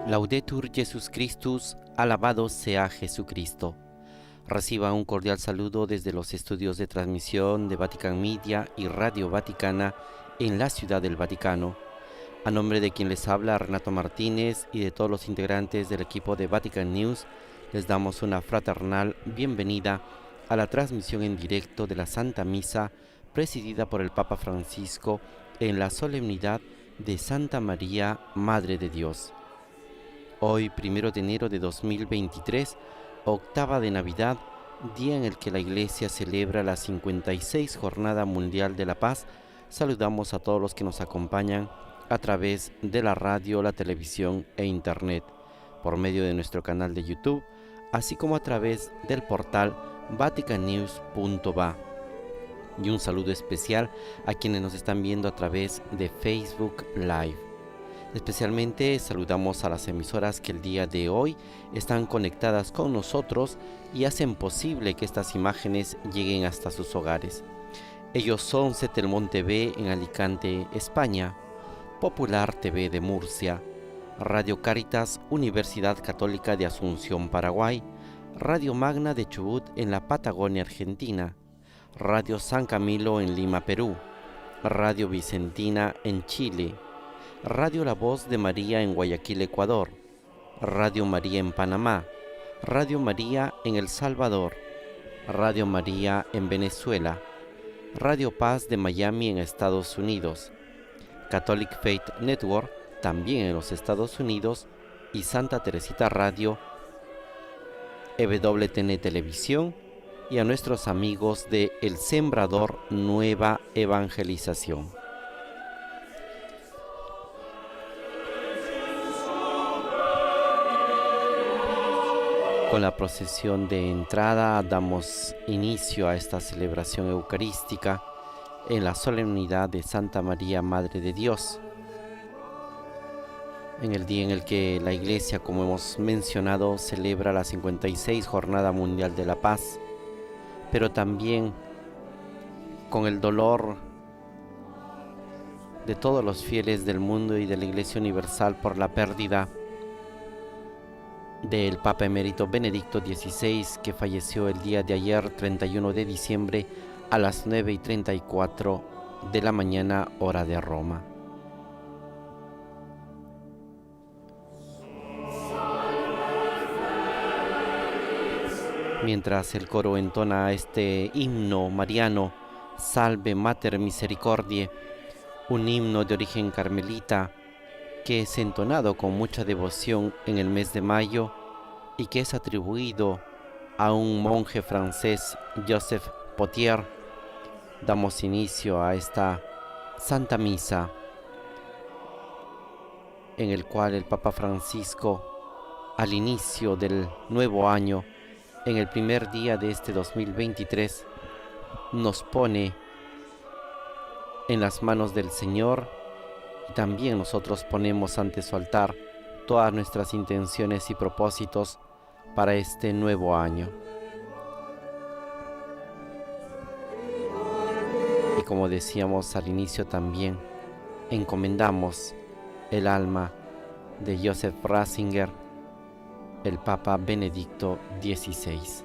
Laudetur Jesus Christus, alabado sea Jesucristo. Reciba un cordial saludo desde los estudios de transmisión de Vatican Media y Radio Vaticana en la Ciudad del Vaticano. A nombre de quien les habla, Renato Martínez, y de todos los integrantes del equipo de Vatican News, les damos una fraternal bienvenida a la transmisión en directo de la Santa Misa presidida por el Papa Francisco en la solemnidad de Santa María, Madre de Dios. Hoy, 1 de enero de 2023, octava de Navidad, día en el que la Iglesia celebra la 56 Jornada Mundial de la Paz, saludamos a todos los que nos acompañan a través de la radio, la televisión e internet, por medio de nuestro canal de YouTube, así como a través del portal vaticannews.va. Y un saludo especial a quienes nos están viendo a través de Facebook Live. Especialmente saludamos a las emisoras que el día de hoy están conectadas con nosotros y hacen posible que estas imágenes lleguen hasta sus hogares. Ellos son Setelmont TV en Alicante, España, Popular TV de Murcia, Radio Cáritas, Universidad Católica de Asunción, Paraguay, Radio Magna de Chubut en la Patagonia, Argentina, Radio San Camilo en Lima, Perú, Radio Vicentina en Chile, Radio La Voz de María en Guayaquil, Ecuador, Radio María en Panamá, Radio María en El Salvador, Radio María en Venezuela, Radio Paz de Miami en Estados Unidos, Catholic Faith Network también en los Estados Unidos y Santa Teresita Radio, EWTN Televisión y a nuestros amigos de El Sembrador Nueva Evangelización. Con la procesión de entrada damos inicio a esta celebración eucarística en la solemnidad de Santa María, Madre de Dios, en el día en el que la Iglesia, como hemos mencionado, celebra la 56 Jornada Mundial de la Paz, pero también con el dolor de todos los fieles del mundo y de la Iglesia Universal por la pérdida del Papa Emérito Benedicto XVI, que falleció el día de ayer, 31 de diciembre, a las 9:34 de la mañana, hora de Roma. Mientras el coro entona este himno mariano, Salve Mater Misericordiae, un himno de origen carmelita, que es entonado con mucha devoción en el mes de mayo y que es atribuido a un monje francés, Joseph Potier, damos inicio a esta Santa Misa, en el cual el Papa Francisco, al inicio del nuevo año, en el primer día de este 2023, nos pone en las manos del Señor. Y también nosotros ponemos ante su altar todas nuestras intenciones y propósitos para este nuevo año. Y como decíamos al inicio también, encomendamos el alma de Joseph Ratzinger, el Papa Benedicto XVI.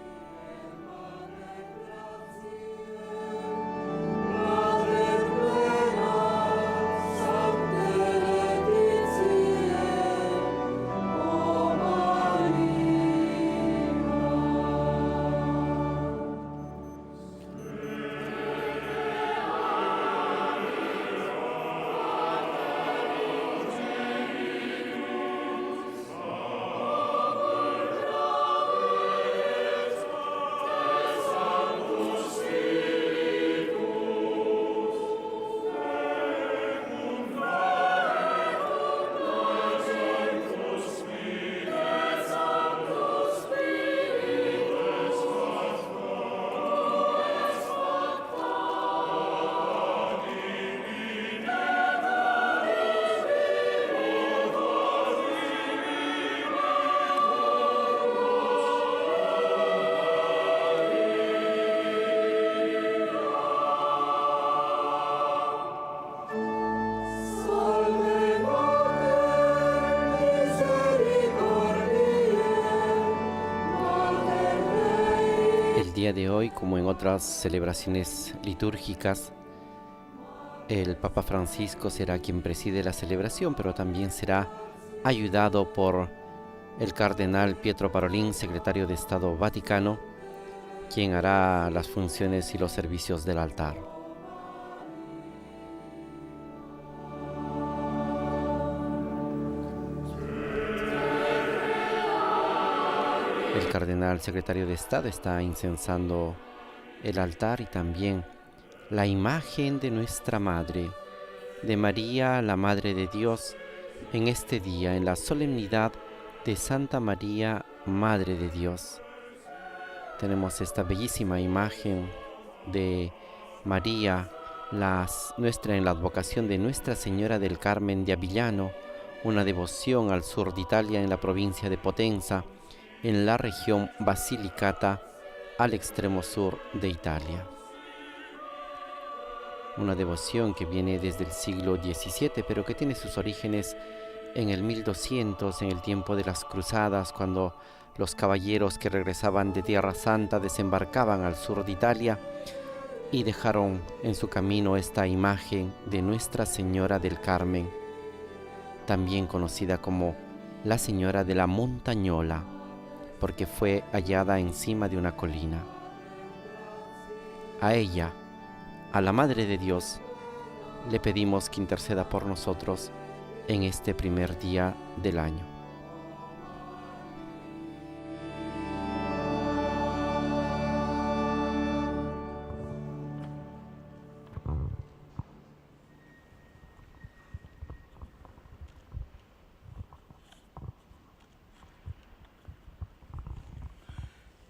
día de hoy, como en otras celebraciones litúrgicas, el Papa Francisco será quien preside la celebración, pero también será ayudado por el cardenal Pietro Parolin, secretario de Estado Vaticano, quien hará las funciones y los servicios del altar. El cardenal secretario de Estado está incensando el altar y también la imagen de nuestra Madre, de María, la Madre de Dios, en este día, en la solemnidad de Santa María, Madre de Dios. Tenemos esta bellísima imagen de María, en la advocación de Nuestra Señora del Carmen de Avillano, una devoción al sur de Italia, en la provincia de Potenza, en la región Basilicata, al extremo sur de Italia. Una devoción que viene desde el siglo XVII, pero que tiene sus orígenes en el 1200, en el tiempo de las cruzadas, cuando los caballeros que regresaban de Tierra Santa desembarcaban al sur de Italia y dejaron en su camino esta imagen de Nuestra Señora del Carmen, también conocida como la Señora de la Montañola, porque fue hallada encima de una colina. A ella, a la Madre de Dios, le pedimos que interceda por nosotros en este primer día del año.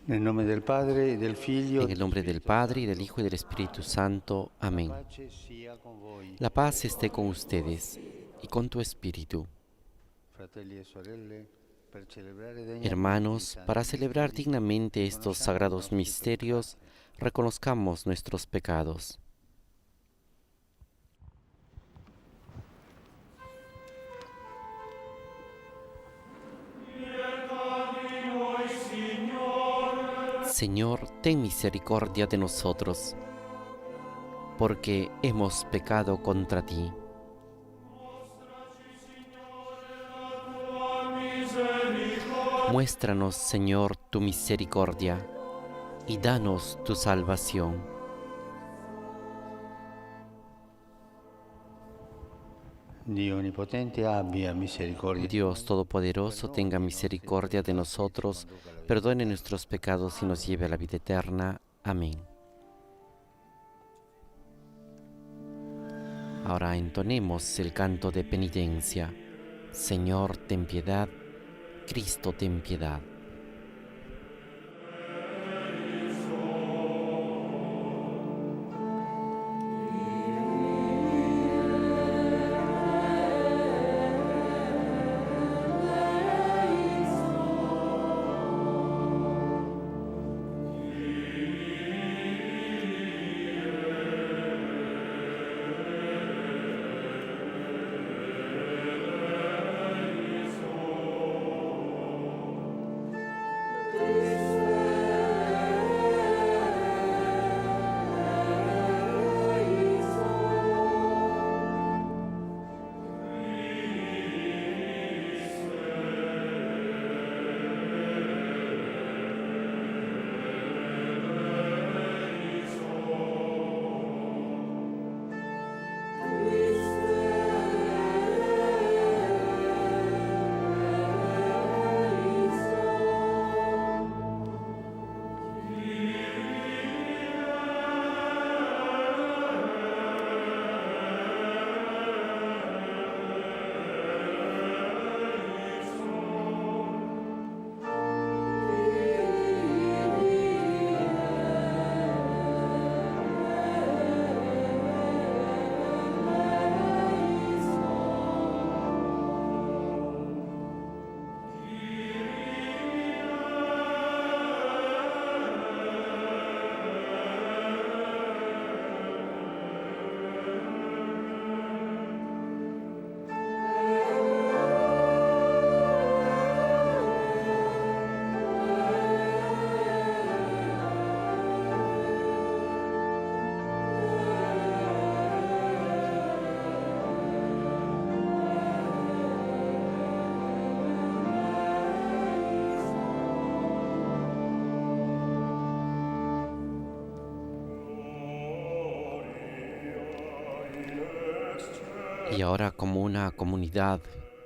Nel nome del Padre, del Figlio, En el nombre del Padre, y del Hijo, y del Espíritu Santo. Amén. pace sia con voi. La paz esté con ustedes y con tu espíritu. Fratelli e sorelle, per celebrare degnamente Hermanos, i para santi celebrar misteri, dignamente estos sagrados misterios, reconozcamos nuestros pecados. Señor, ten misericordia de nosotros, porque hemos pecado contra ti. Muéstranos, Señor, tu misericordia, y danos tu salvación. Dio Onnipotente abbia misericordia. Dios Todopoderoso, tenga misericordia de nosotros, perdone nuestros pecados y nos lleve a la vida eterna. Amén. Ahora entonemos el canto de penitencia. Señor, ten piedad. Cristo, ten piedad. Y ahora, como una comunidad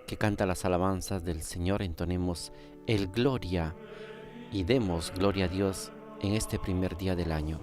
que canta las alabanzas del Señor, entonemos el Gloria y demos gloria a Dios en este primer día del año.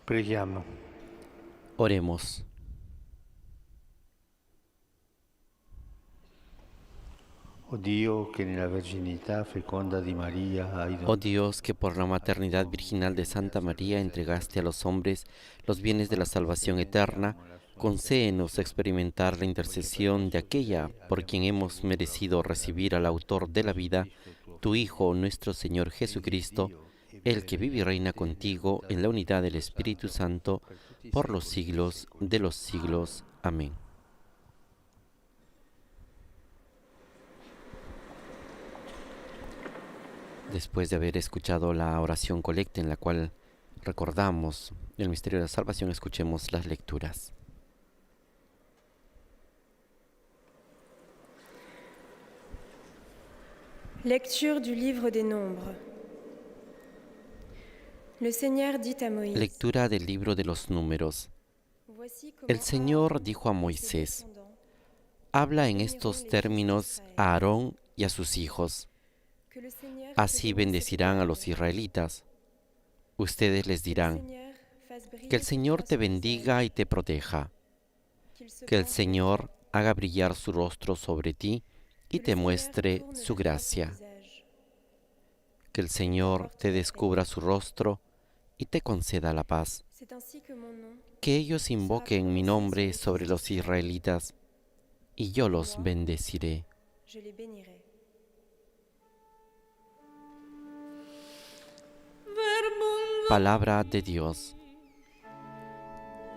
Preghiamo. Oremos. Oh Dio, che nella verginità feconda di Maria hai Oh Dios, que por la maternidad virginal de Santa María entregaste a los hombres los bienes de la salvación eterna, concédenos experimentar la intercesión de aquella por quien hemos merecido recibir al autor de la vida, tu Hijo, nuestro Señor Jesucristo, el que vive y reina contigo en la unidad del Espíritu Santo, por los siglos de los siglos. Amén. Después de haber escuchado la oración colecta en la cual recordamos el misterio de la salvación, escuchemos las lecturas. Lecture du livre des Nombres. Le Seigneur dit à Moïse. Lectura del libro de los Números. El Señor dijo a Moisés: habla en estos términos a Aarón y a sus hijos. Así bendecirán a los israelitas. Ustedes les dirán: que el Señor te bendiga y te proteja. Que el Señor haga brillar su rostro sobre ti y te muestre su gracia. Que el Señor te descubra su rostro y te conceda la paz. C'est ainsi que mon nom, Que ellos invoquen mi nombre sobre los israelitas, y yo los bendeciré. je les bénirai. Palabra de Dios.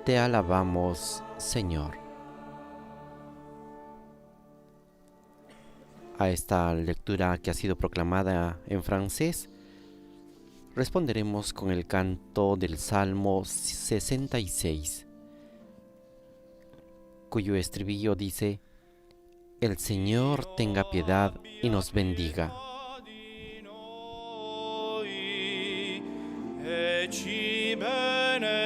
Te alabamos, Señor. A esta lectura que ha sido proclamada en francés, responderemos con el canto del Salmo 66, cuyo estribillo dice: El Señor tenga piedad y nos bendiga. Ci benedica.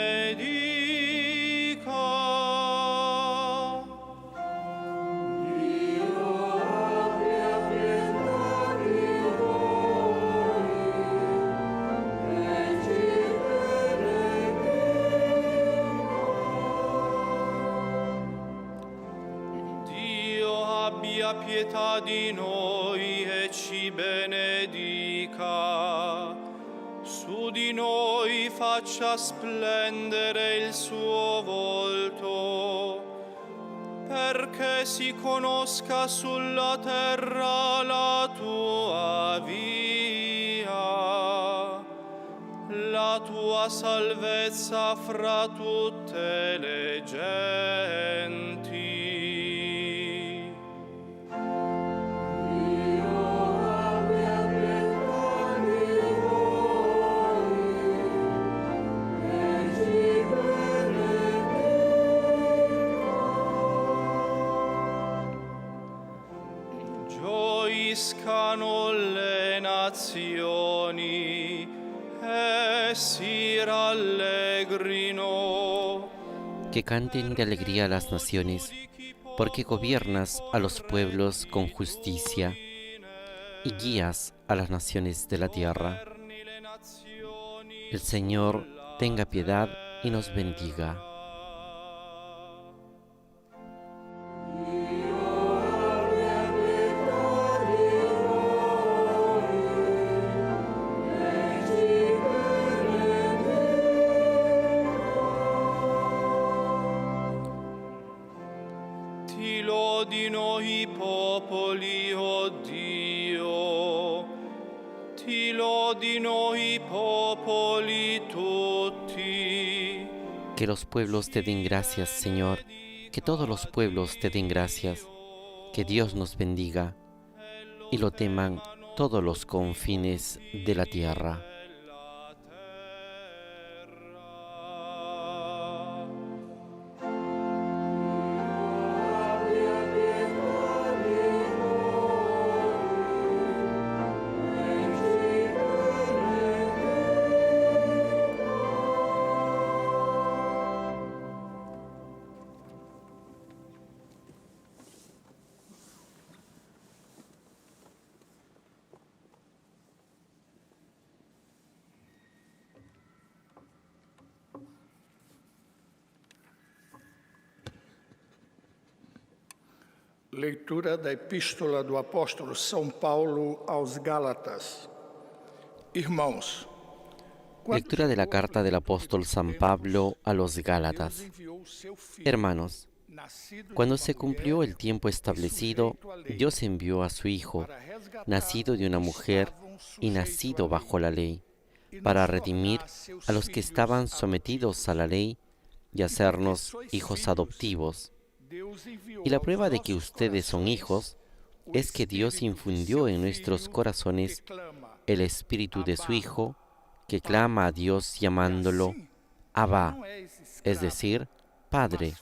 Dio abbia pietà di noi e ci benedica. Su di noi faccia splendere il suo volto, perché si conosca sulla terra la tua via, la tua salvezza fra tutte le genti. Gioiscano le nazioni e si rallegrino. Que canten de alegría las naciones, porque gobiernas a los pueblos con justicia y guías a las naciones de la tierra. El Señor tenga piedad y nos bendiga. Ti lodino i popoli, oh Dio, ti lodino i popoli tutti. Que los pueblos te den gracias, Señor, que todos los pueblos te den gracias, que Dios nos bendiga y lo teman todos los confines de la tierra. Leitura da Epístola do Apóstolo São Paulo aos Gálatas. Irmãos, Lectura de la carta del apóstol San Pablo a los Gálatas. Hermanos, cuando se cumplió el tiempo establecido, Dios envió a su Hijo, nacido de una mujer y nacido bajo la ley, para redimir a los que estaban sometidos a la ley y hacernos hijos adoptivos. Y la prueba de que ustedes son hijos es que Dios infundió en nuestros corazones el espíritu de su Hijo, que clama a Dios llamándolo Abba, es decir, Padre.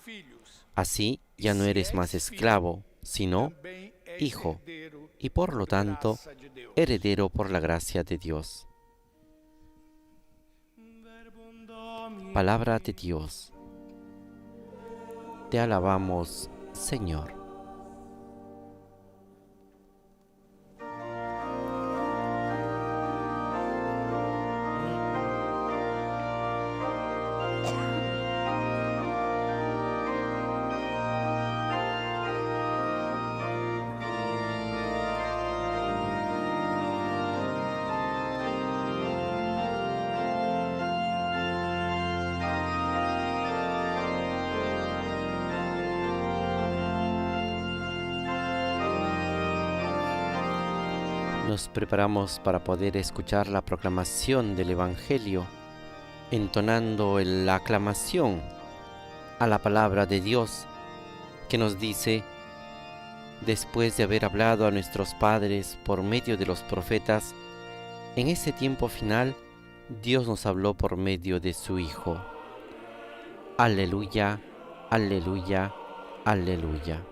Así ya no eres más esclavo, sino hijo, y por lo tanto, heredero por la gracia de Dios. Palabra de Dios. Te alabamos, Señor. Nos preparamos para poder escuchar la proclamación del Evangelio, entonando la aclamación a la palabra de Dios, que nos dice: después de haber hablado a nuestros padres por medio de los profetas, en ese tiempo final, Dios nos habló por medio de su Hijo. Aleluya, aleluya, aleluya.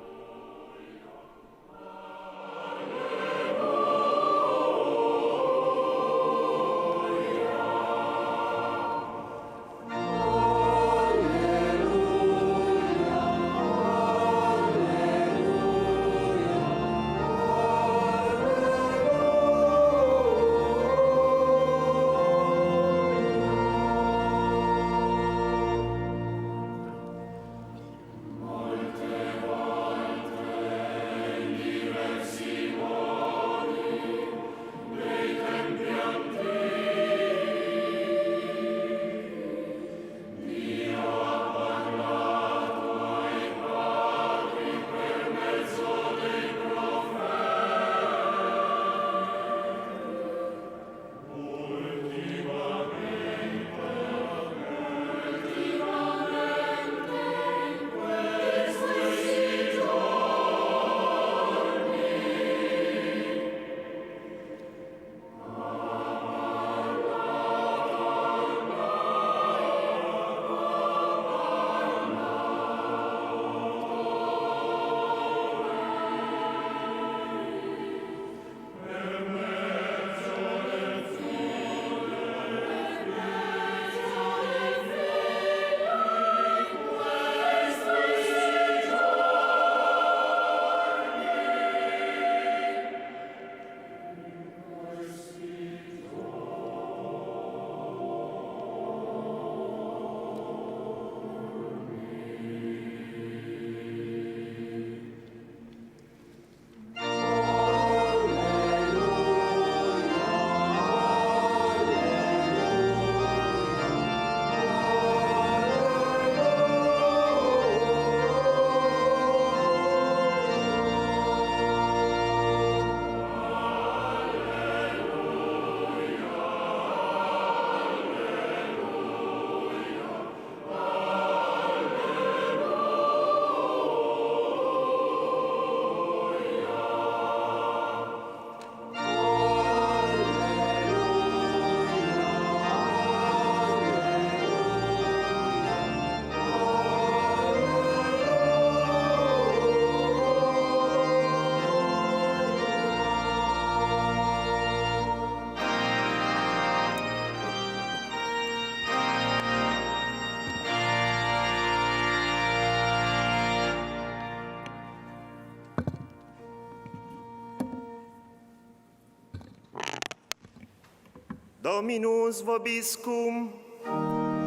Dominus vobiscum.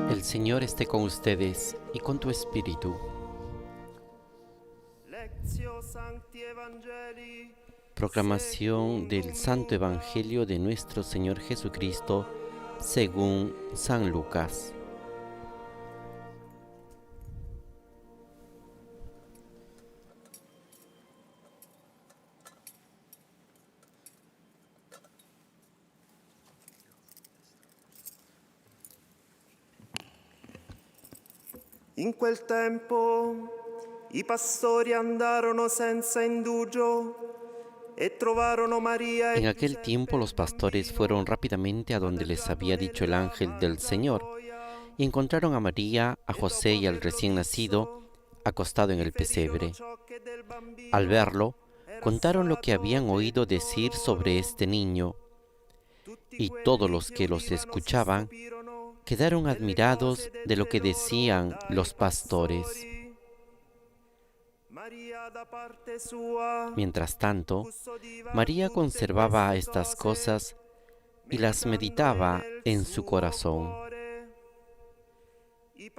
El Señor esté con ustedes y con tu espíritu. Lectio Sancti Evangelii. Proclamación del Santo Evangelio de nuestro Señor Jesucristo según San Lucas. In quel tempo i pastori andarono senza indugio e trovarono María. En aquel tiempo los pastores fueron rápidamente a donde les había dicho el ángel del Señor y encontraron a María, a José y al recién nacido acostado en el pesebre. Al verlo, contaron lo que habían oído decir sobre este niño, y todos los que los escuchaban quedaron admirados de lo que decían los pastores. Mientras tanto, María conservaba estas cosas y las meditaba en su corazón. Y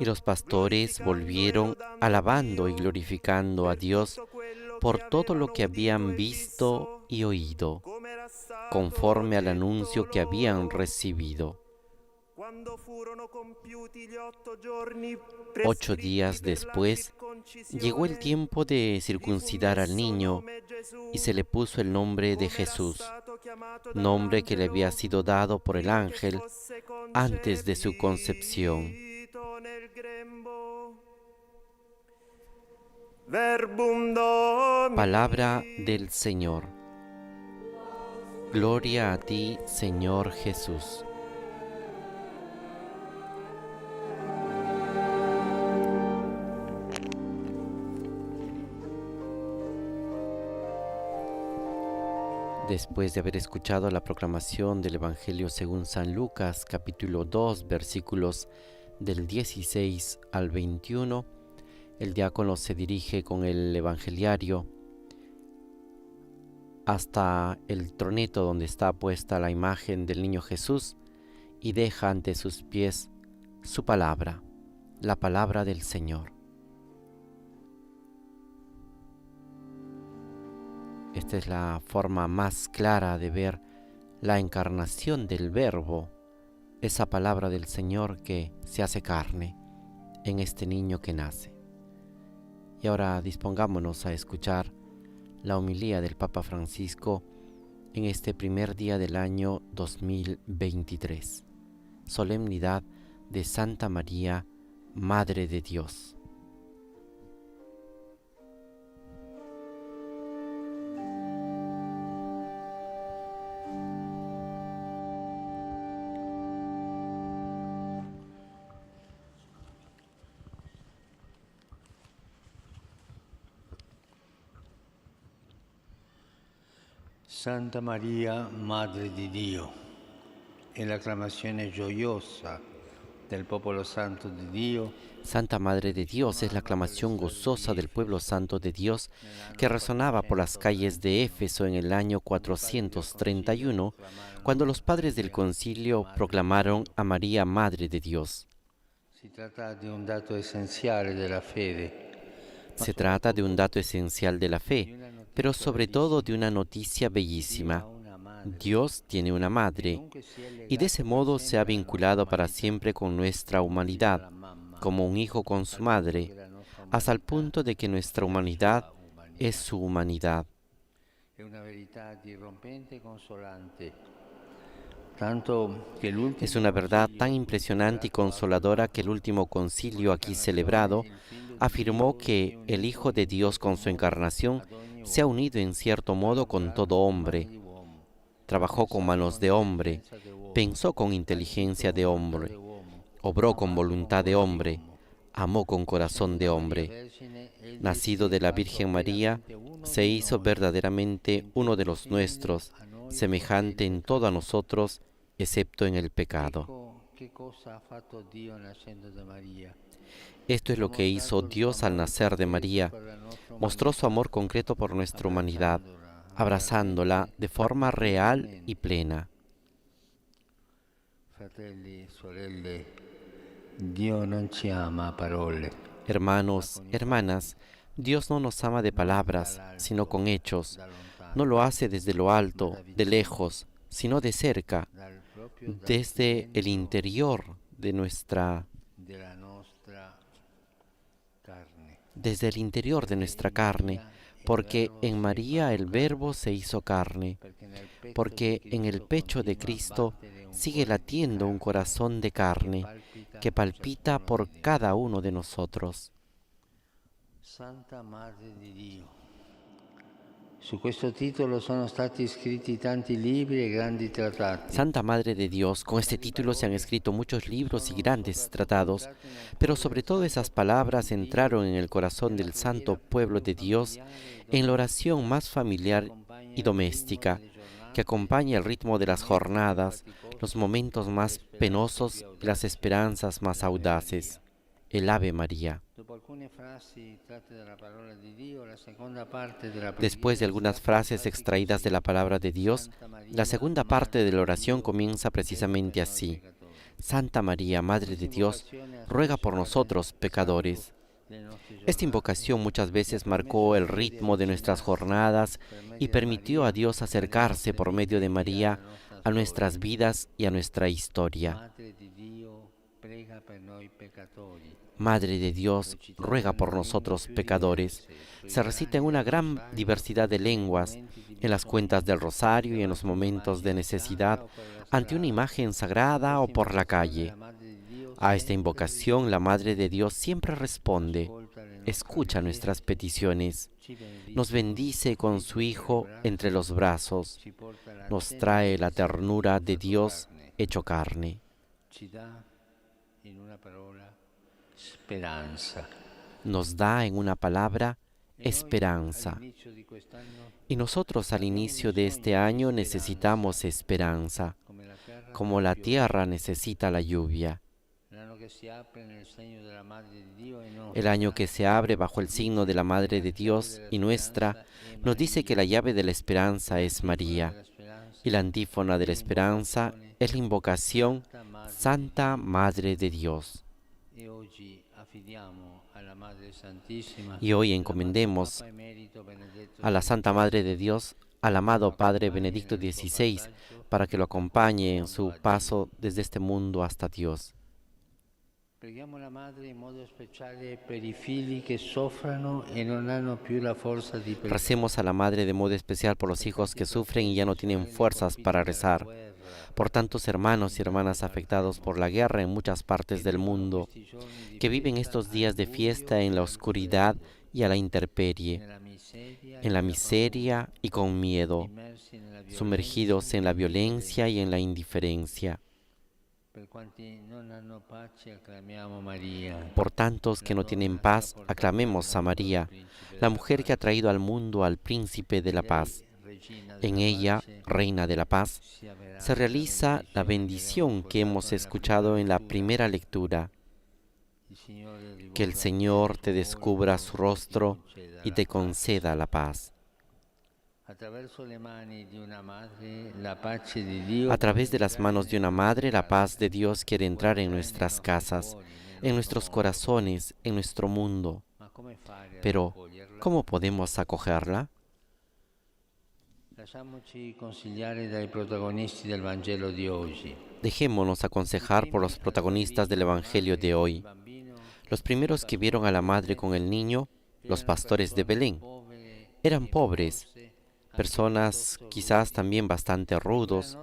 los pastores volvieron alabando y glorificando a Dios por todo lo que habían visto y oído, conforme al anuncio que habían recibido. 8 días después, llegó el tiempo de circuncidar al niño y se le puso el nombre de Jesús, nombre que le había sido dado por el ángel antes de su concepción. Palabra del Señor. Gloria a ti, Señor Jesús. Después de haber escuchado la proclamación del Evangelio según San Lucas, capítulo 2, versículos del 16 al 21, el diácono se dirige con el evangeliario hasta el troneto donde está puesta la imagen del niño Jesús y deja ante sus pies su palabra, la palabra del Señor. Esta es la forma más clara de ver la encarnación del Verbo, esa palabra del Señor que se hace carne en este niño que nace. Y ahora dispongámonos a escuchar la homilía del Papa Francisco en este primer día del año 2023, solemnidad de Santa María, Madre de Dios. Santa Maria, Madre di Dio, è l'acclamazione gioiosa del popolo santo di Dio. Santa Madre de Dios es la aclamación gozosa del pueblo santo de Dios que resonaba por las calles de Éfeso en el año 431, cuando los padres del concilio proclamaron a María Madre de Dios. Si tratta di un dato essenziale della fede. Se trata de un dato esencial de la fe, pero sobre todo de una noticia bellísima. Dios tiene una madre, y de ese modo se ha vinculado para siempre con nuestra humanidad, como un hijo con su madre, hasta el punto de que nuestra humanidad es su humanidad. Es una verdad tan impresionante y consoladora que el último concilio aquí celebrado afirmó que el Hijo de Dios con su encarnación se ha unido en cierto modo con todo hombre. Trabajó con manos de hombre, pensó con inteligencia de hombre, obró con voluntad de hombre, amó con corazón de hombre. Nacido de la Virgen María, se hizo verdaderamente uno de los nuestros, semejante en todo a nosotros, excepto en el pecado. Esto es lo que hizo Dios al nacer de María. Mostró su amor concreto por nuestra humanidad, abrazándola de forma real y plena. Hermanos, hermanas, Dios no nos ama de palabras, sino con hechos. No lo hace desde lo alto, de lejos, sino de cerca, desde el interior de nuestra carne, porque en María el Verbo se hizo carne, porque en el pecho de Cristo sigue latiendo un corazón de carne que palpita por cada uno de nosotros. Santa Madre di Dio. Su questo titolo sono stati scritti tanti libri e grandi trattati. Santa Madre de Dios, con este título se han escrito muchos libros y grandes tratados, pero sobre todo esas palabras entraron en el corazón del santo pueblo de Dios en la oración más familiar y doméstica, que acompaña el ritmo de las jornadas, los momentos más penosos y las esperanzas más audaces. El Ave María. Después de algunas frases extraídas de la palabra de Dios, la segunda parte de la oración comienza precisamente así: Santa María, Madre de Dios, ruega por nosotros, pecadores. Esta invocación muchas veces marcó el ritmo de nuestras jornadas y permitió a Dios acercarse por medio de María a nuestras vidas y a nuestra historia. prega per noi peccatori. Madre de Dios, ruega por nosotros pecadores. Se recita en una gran diversidad de lenguas, en las cuentas del rosario y en los momentos de necesidad, ante una imagen sagrada o por la calle. A esta invocación la Madre de Dios siempre responde, escucha nuestras peticiones, nos bendice con su Hijo entre los brazos, nos trae la ternura de Dios hecho carne. Ci dà in una parola speranza. Nos da en una palabra esperanza. All'inizio di quest'anno, Y nosotros al inicio de este año necesitamos esperanza, come la terra, como la tierra necesita la lluvia. l'anno che si apre nel segno della Madre di Dio e El año que se abre bajo el signo de la Madre de Dios y nuestra, nos dice que la llave de la esperanza es María, y la antífona de la esperanza es la invocación Santa Madre de Dios. e oggi affidiamo alla Madre Santissima Y hoy encomendemos Papa Emerito Benedetto a la Santa Madre de Dios, al amado Padre Benedicto XVI, para que lo acompañe en su paso desde este mundo hasta Dios. Preghiamo la Madre in modo speciale per i figli che soffrono e non hanno più la forza di pregare. Recemos a la Madre de modo especial por los hijos que sufren y ya no tienen fuerzas para rezar, por tantos hermanos y hermanas afectados por la guerra en muchas partes del mundo, que viven estos días de fiesta en la oscuridad y a la intemperie, en la miseria y con miedo, sumergidos en la violencia y en la indiferencia. Per quanti non hanno pace, acclamiamo Maria. Por tantos que no tienen paz, aclamemos a María, la mujer que ha traído al mundo al príncipe de la paz. En ella, Reina de la Paz, se realiza la bendición que hemos escuchado en la primera lectura. Que el Señor te descubra su rostro y te conceda la paz. Attraverso le mani di una madre, la pace di Dio A través de las manos de una madre, la paz de Dios quiere entrar en nuestras casas, en nuestros corazones, en nuestro mundo. Ma come fare a Pero, accoglierla? ¿cómo podemos acogerla? Lasciamoci consigliare dai protagonisti del Vangelo di oggi. Dejémonos aconsejar por los protagonistas del Evangelio de hoy. Bambino Los primeros que vieron a la madre con el niño, los pastores de Belén, povere eran pobres, personas quizás también bastante rudos,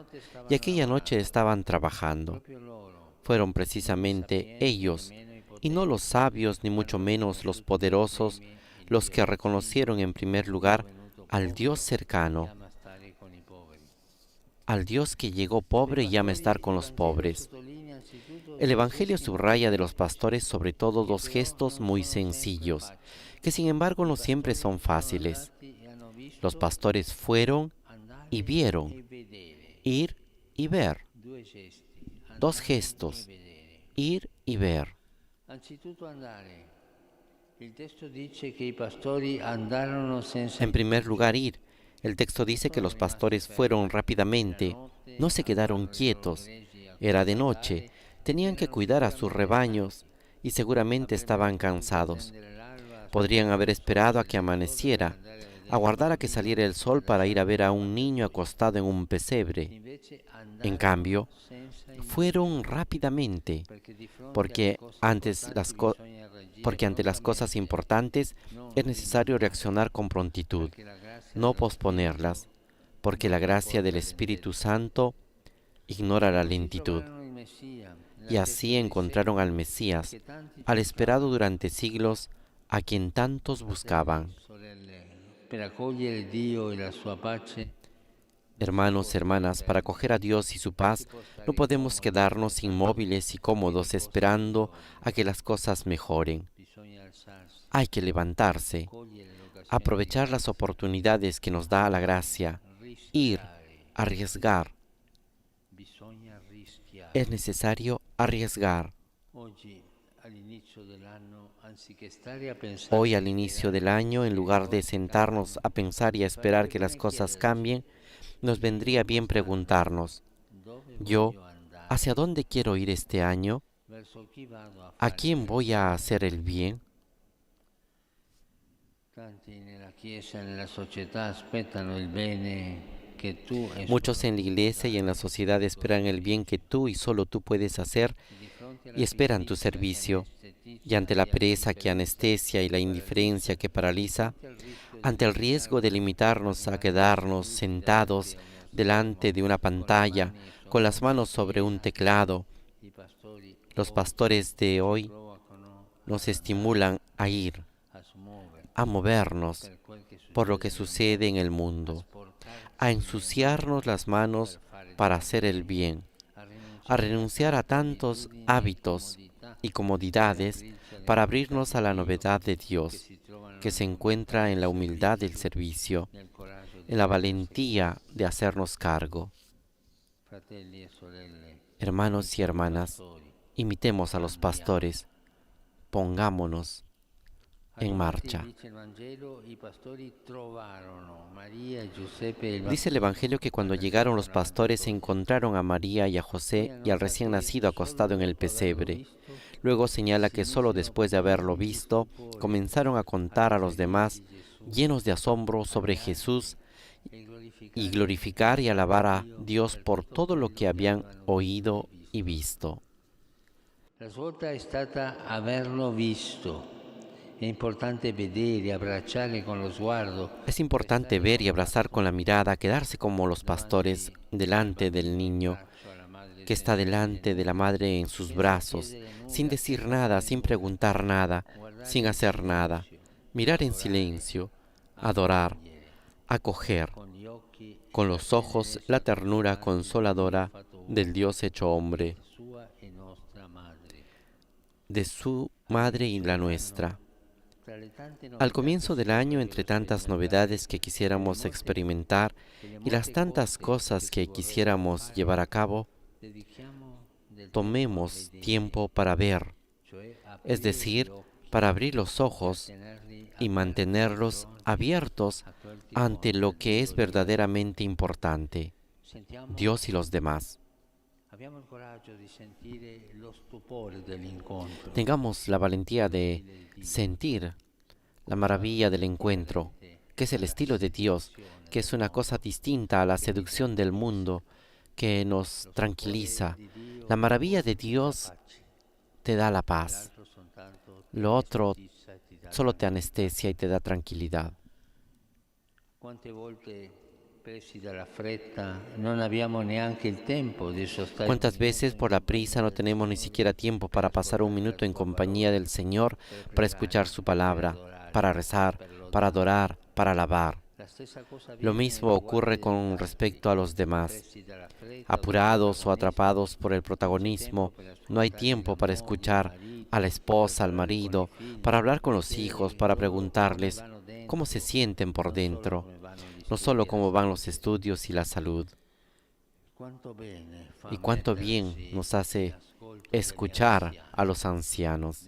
y aquella noche estaban trabajando. proprio loro, Fueron precisamente ellos, y no los sabios ni mucho menos los poderosos, los que reconocieron en primer lugar al Dios cercano, ama stare con i poveri. al Dios que llegó pobre y ama estar con los pobres. Sottolinea anzitutto El Evangelio subraya de los pastores sobre todo dos gestos muy sencillos, que sin embargo no siempre son fáciles. e hanno visto Los pastores fueron andare y vieron, e vedere. ir y ver. Due gesti. Dos andare gestos, e vedere. ir y ver. Anzitutto andare. Il testo dice che i pastori andarono senza En primer lugar, ir. El texto dice que los pastores fueron rápidamente, no se quedaron quietos. Era de noche, tenían que cuidar a sus rebaños y seguramente estaban cansados. Podrían haber esperado a que amaneciera, aguardar a que saliera el sol para ir a ver a un niño acostado en un pesebre. Invece En cambio, fueron rápidamente, porque ante las cosas importantes es necesario reaccionar con prontitud, no posponerlas, porque la gracia del Espíritu Santo ignora la lentitud. Y así encontraron al Mesías, al esperado durante siglos, a quien tantos buscaban. Per accogliere Dio e la sua pace Hermanos, hermanas, para acoger a Dios y su paz, no podemos quedarnos inmóviles y cómodos esperando a que las cosas mejoren. bisogna alzarsi, Hay que levantarse, cogliere l'occasione, aprovechar las oportunidades que nos da la gracia, ir, arriesgar. bisogna rischiare. Es necesario arriesgar. Oggi all'inizio dell'anno, anziché stare a pensare Hoy, al inicio del año, en lugar de sentarnos a pensar y a esperar que las cosas cambien, nos vendría bien preguntarnos, dove yo, voglio andare, ¿hacia dónde quiero ir este año? verso chi vado a ¿A fare. quién voy a hacer el bien? Tanti nella Chiesa e nella società aspettano il bene Muchos en la iglesia y en la sociedad esperan el bien que tú y solo tú puedes hacer y esperan tu servicio. Y ante la pereza que anestesia y la indiferencia que paraliza, ante el riesgo de limitarnos a quedarnos sentados delante de una pantalla, con las manos sobre un teclado, los pastores de hoy nos estimulan a ir, a movernos por lo que sucede en el mundo, a ensuciarnos las manos para hacer el bien, a renunciar a tantos hábitos y comodidades para abrirnos a la novedad de Dios, que se encuentra en la humildad del servicio, en la valentía de hacernos cargo. Hermanos y hermanas, imitemos a los pastores, pongámonos en marcha. Dice el Evangelio que cuando llegaron los pastores encontraron a María y a José y al recién nacido acostado en el pesebre. Luego señala que solo después de haberlo visto, comenzaron a contar a los demás, llenos de asombro sobre Jesús, y glorificar y alabar a Dios por todo lo que habían oído y visto. La svolta è stata averlo visto. È importante vedere, abbracciare con lo sguardo. Es importante ver y abrazar con la mirada, quedarse como los pastores delante del niño que está delante de la madre en sus brazos, sin decir nada, sin preguntar nada, sin hacer nada. Mirar en silencio, adorar, acoger con los ojos la ternura consoladora del Dios hecho hombre, de su madre y la nuestra. Al comienzo del año, entre tantas novedades que quisiéramos experimentar y las tantas cosas que quisiéramos llevar a cabo, tomemos tiempo para ver, es decir, para abrir los ojos y mantenerlos abiertos ante lo que es verdaderamente importante, Dios y los demás. Tengamos la valentía de sentir la maravilla del encuentro, que es el estilo de Dios, que es una cosa distinta a la seducción del mundo, que nos tranquiliza. La maravilla de Dios te da la paz. Lo otro solo te anestesia y te da tranquilidad. ¿Cuántas veces por la prisa no tenemos ni siquiera tiempo para pasar un minuto en compañía del Señor, para escuchar su palabra, para rezar, para adorar, para alabar? Lo mismo ocurre con respecto a los demás. Apurados o atrapados por el protagonismo, no hay tiempo para escuchar a la esposa, al marido, para hablar con los hijos, para preguntarles cómo se sienten por dentro, no solo cómo van los estudios y la salud. Y cuánto bien nos hace escuchar a los ancianos,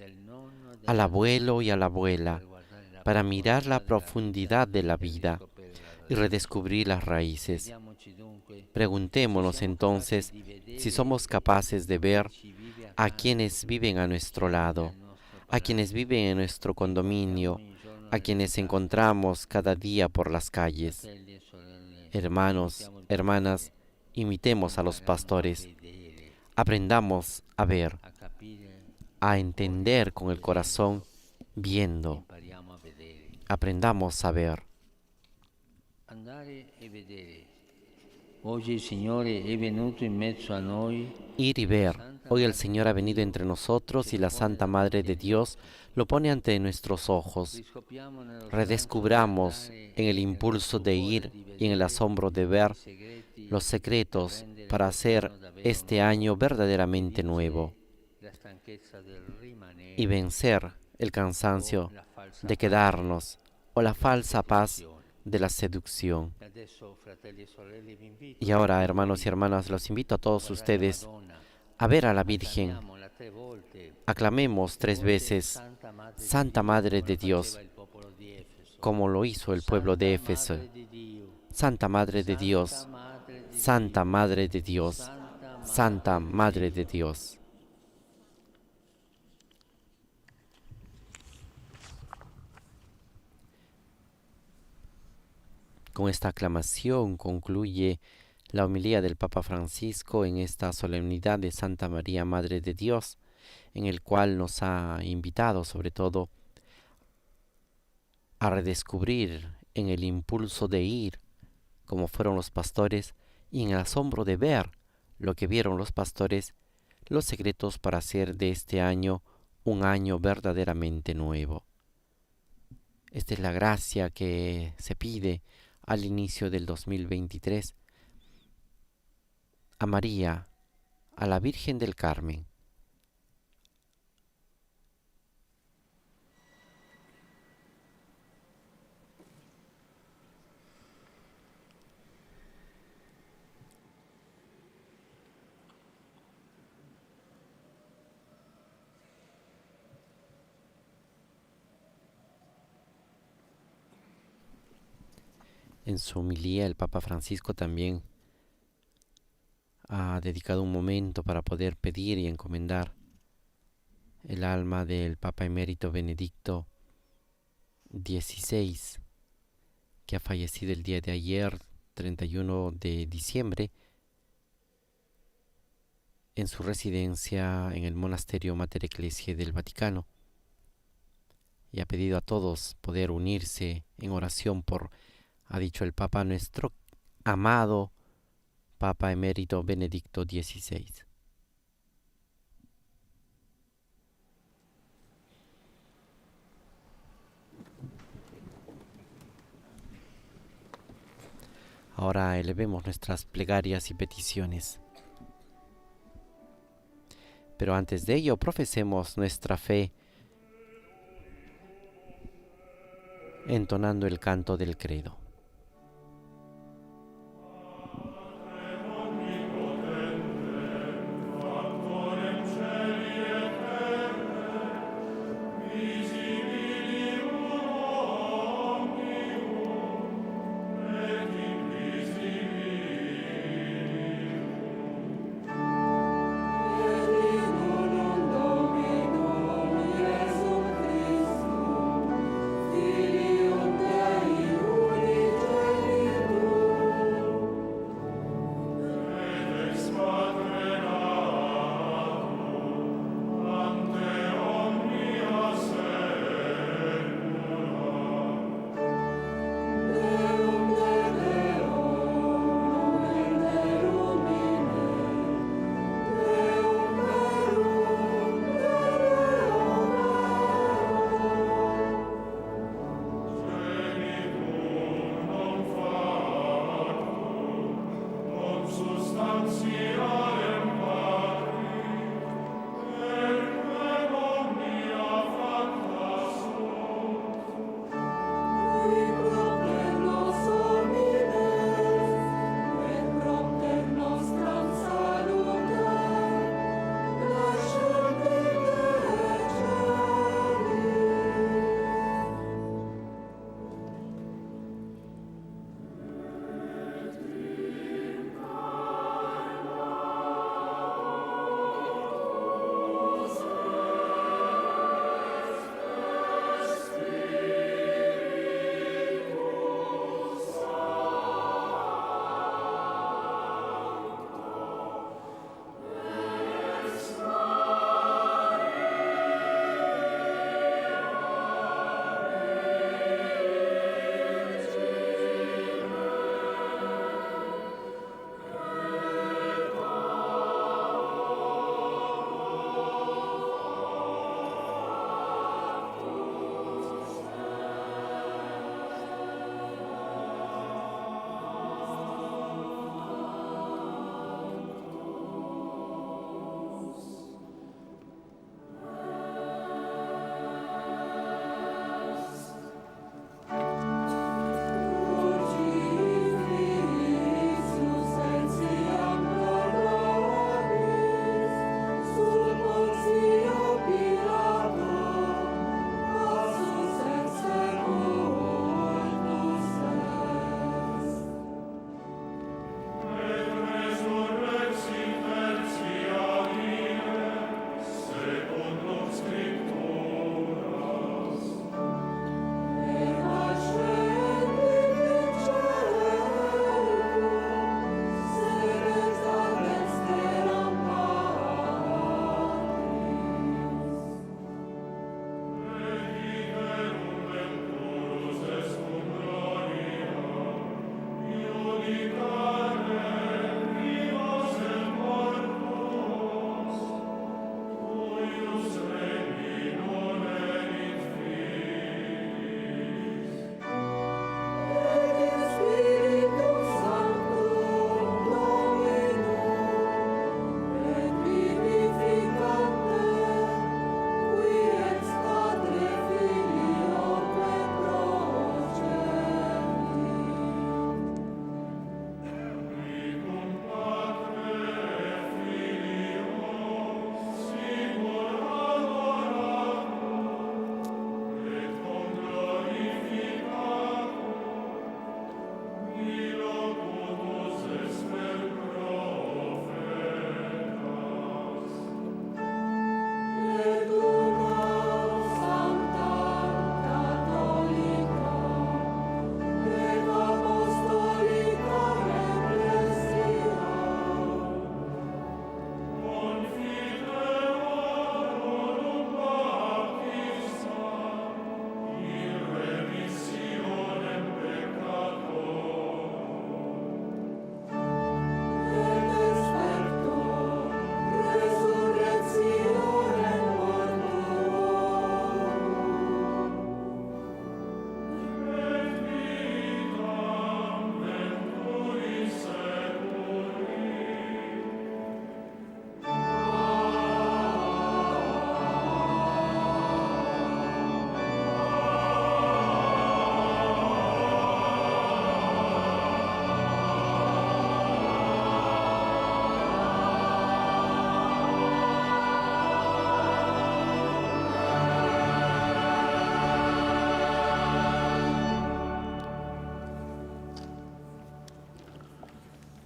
al abuelo y a la abuela, para mirar la profundidad de la vida y redescubrir las raíces. Preguntémonos entonces si somos capaces de ver a quienes viven a nuestro lado, a quienes viven en nuestro condominio, a quienes encontramos cada día por las calles. Hermanos, hermanas, imitemos a los pastores. Aprendamos a ver, a entender con el corazón, viendo. Aprendamos a ver. Ir y ver. Hoy el Señor ha venido entre nosotros y la Santa Madre de Dios lo pone ante nuestros ojos. Redescubramos en el impulso de ir y en el asombro de ver los secretos para hacer este año verdaderamente nuevo y vencer el cansancio de quedarnos o la falsa paz de la seducción. Y ahora, hermanos y hermanas, los invito a todos ustedes a ver a la Virgen. Aclamemos 3 veces, Santa Madre de Dios, como lo hizo el pueblo de Éfeso. Santa Madre de Dios, Santa Madre de Dios, Santa Madre de Dios. Con esta aclamación concluye la homilía del Papa Francisco en esta solemnidad de Santa María, Madre de Dios, en el cual nos ha invitado sobre todo a redescubrir en el impulso de ir, como fueron los pastores, y en el asombro de ver lo que vieron los pastores, los secretos para hacer de este año un año verdaderamente nuevo. Esta es la gracia que se pide al inicio del 2023 a María, a la Virgen del Carmen. En su homilía el Papa Francisco también ha dedicado un momento para poder pedir y encomendar el alma del Papa Emérito Benedicto XVI, que ha fallecido el día de ayer, 31 de diciembre, en su residencia en el monasterio Mater Ecclesiae del Vaticano, y ha pedido a todos poder unirse en oración por, ha dicho el Papa, nuestro amado Papa Emérito Benedicto XVI. Ahora elevemos nuestras plegarias y peticiones. Pero antes de ello, profesemos nuestra fe entonando el canto del credo.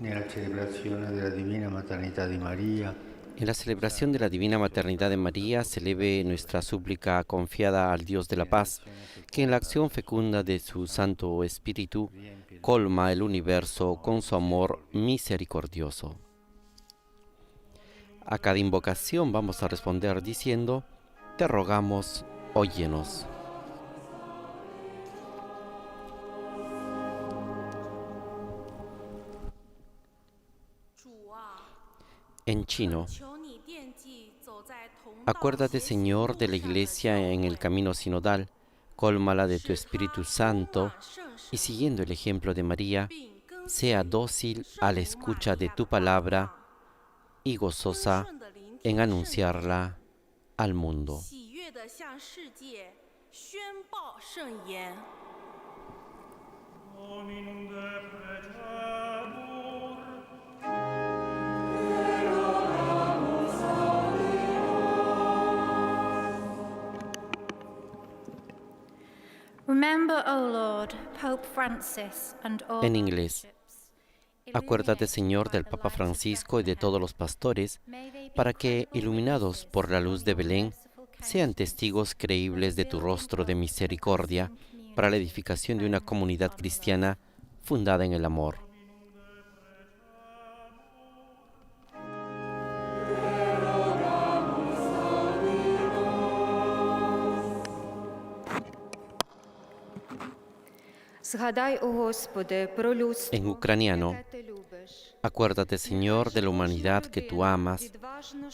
nella celebrazione della Divina Maternità di Maria, En la celebración de la Divina Maternidad de María se eleve nuestra súplica confiada al Dios de la paz, que en la acción fecunda de su Santo Espíritu colma el universo con su amor misericordioso. A cada invocación vamos a responder diciendo: te rogamos, óyenos. En chino: acuérdate, Señor, de la Iglesia en el camino sinodal, cólmala de tu Espíritu Santo, y siguiendo el ejemplo de María, sea dócil a la escucha de tu palabra y gozosa en anunciarla al mundo. Remember, O Lord, Pope Francis and all En inglés: acuérdate, Señor, del Papa Francisco y de todos los pastores, para que, iluminados por la luz de Belén, sean testigos creíbles de tu rostro de misericordia para la edificación de una comunidad cristiana fundada en el amor. En ucraniano: acuérdate, Señor, de la humanidad que tú amas,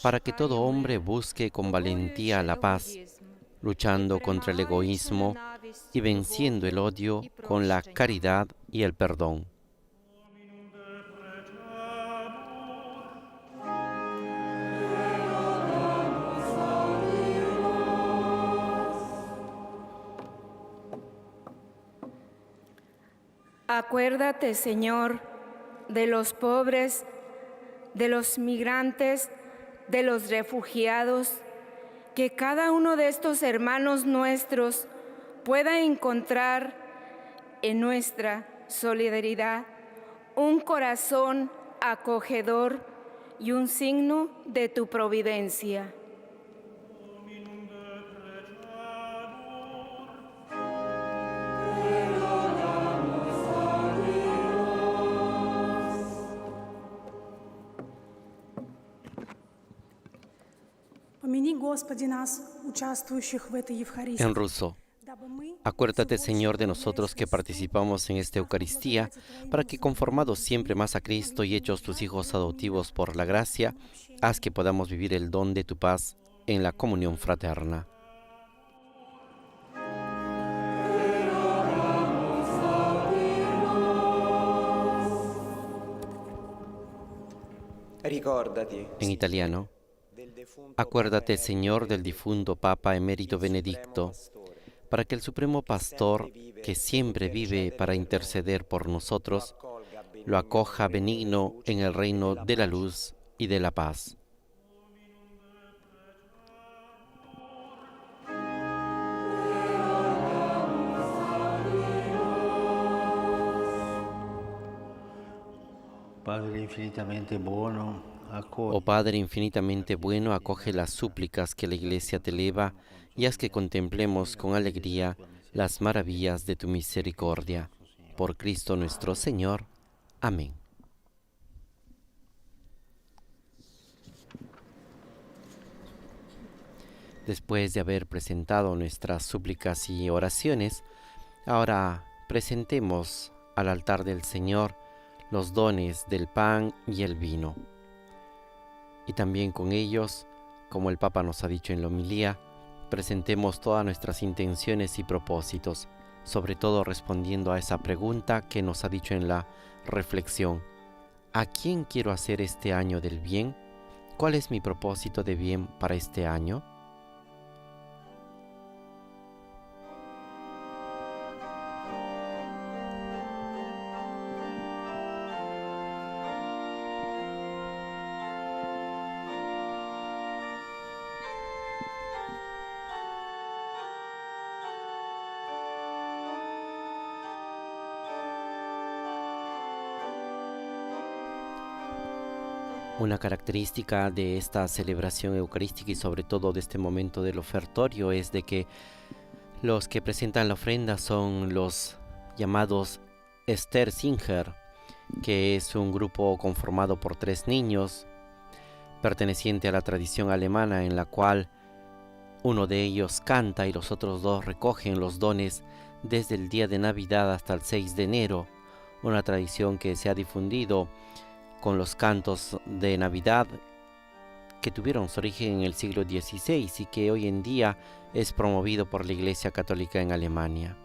para que todo hombre busque con valentía la paz, luchando contra el egoísmo y venciendo el odio con la caridad y el perdón. Acuérdate, Señor, de los pobres, de los migrantes, de los refugiados, que cada uno de estos hermanos nuestros pueda encontrar en nuestra solidaridad un corazón acogedor y un signo de tu providencia. En ruso: acuérdate, Señor, de nosotros que participamos en esta Eucaristía, para que, conformados siempre más a Cristo y hechos tus hijos adoptivos por la gracia, haz que podamos vivir el don de tu paz en la comunión fraterna. En italiano: acuérdate, Señor, del difunto Papa Emérito Benedicto, para que el Supremo Pastor, que siempre vive para interceder por nosotros, lo acoja benigno en el reino de la luz y de la paz. Padre infinitamente bueno, Oh Padre infinitamente bueno, acoge las súplicas que la Iglesia te eleva y haz que contemplemos con alegría las maravillas de tu misericordia. Por Cristo nuestro Señor. Amén. Después de haber presentado nuestras súplicas y oraciones, ahora presentemos al altar del Señor los dones del pan y el vino. Y también con ellos, como el Papa nos ha dicho en la homilía, presentemos todas nuestras intenciones y propósitos, sobre todo respondiendo a esa pregunta que nos ha dicho en la reflexión: ¿a quién quiero hacer este año del bien? ¿Cuál es mi propósito de bien para este año? Una característica de esta celebración eucarística y sobre todo de este momento del ofertorio es de que los que presentan la ofrenda son los llamados Sterzinger, que es un grupo conformado por 3 niños, perteneciente a la tradición alemana en la cual uno de ellos canta y los otros 2 recogen los dones desde el día de Navidad hasta el 6 de enero, una tradición que se ha difundido con los cantos de Navidad que tuvieron su origen en el siglo XVI y que hoy en día es promovido por la Iglesia Católica en Alemania.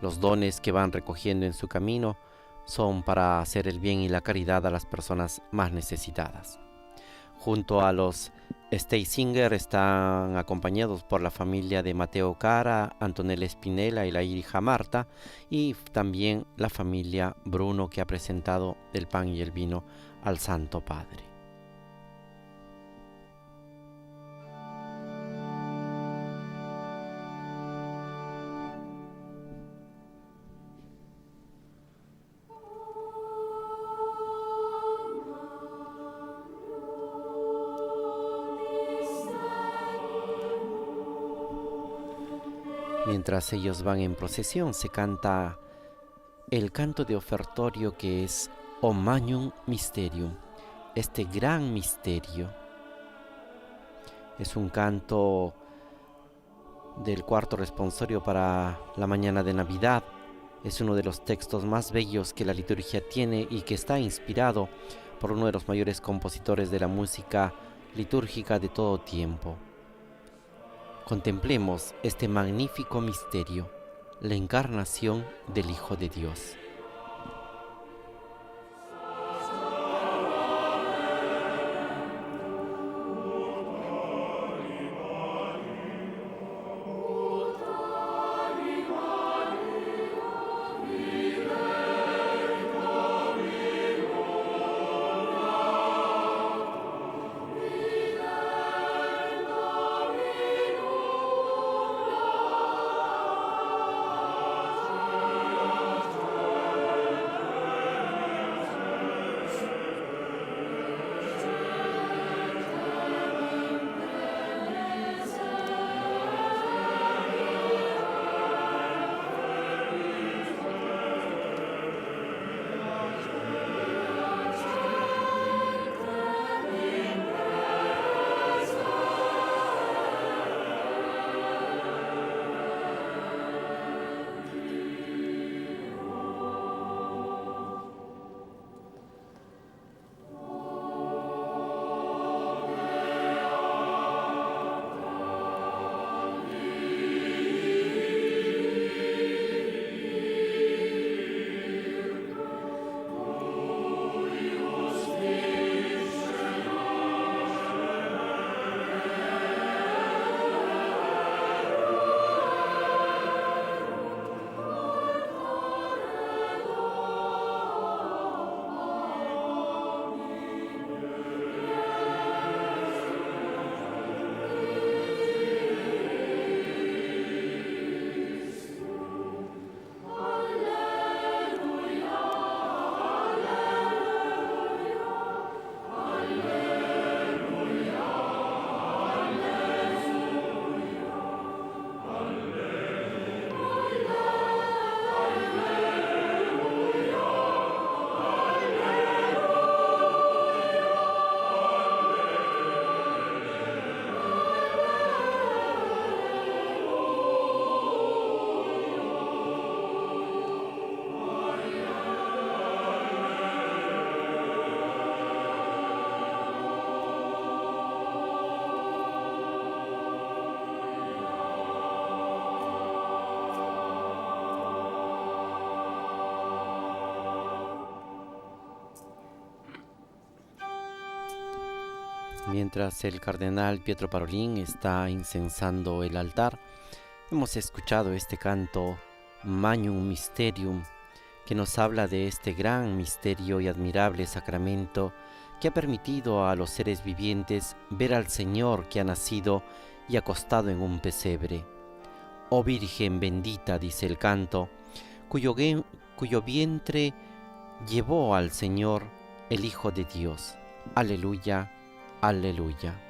Los dones que van recogiendo en su camino son para hacer el bien y la caridad a las personas más necesitadas. Junto a los Sterzinger están acompañados por la familia de Mateo Cara, Antonella Spinella y la hija Marta, y también la familia Bruno, que ha presentado el pan y el vino al Santo Padre. Mientras ellos van en procesión, se canta el canto de ofertorio que es O Magnum Mysterium, este gran misterio. Es un canto del cuarto responsorio para la mañana de Navidad. Es uno de los textos más bellos que la liturgia tiene y que está inspirado por uno de los mayores compositores de la música litúrgica de todo tiempo. Contemplemos este magnífico misterio, la encarnación del Hijo de Dios. Mientras el cardenal Pietro Parolin está incensando el altar, hemos escuchado este canto Magnum Mysterium, que nos habla de este gran misterio y admirable sacramento que ha permitido a los seres vivientes ver al Señor que ha nacido y acostado en un pesebre. Oh Virgen bendita, dice el canto, cuyo vientre llevó al Señor, el Hijo de Dios. Aleluya, aleluya.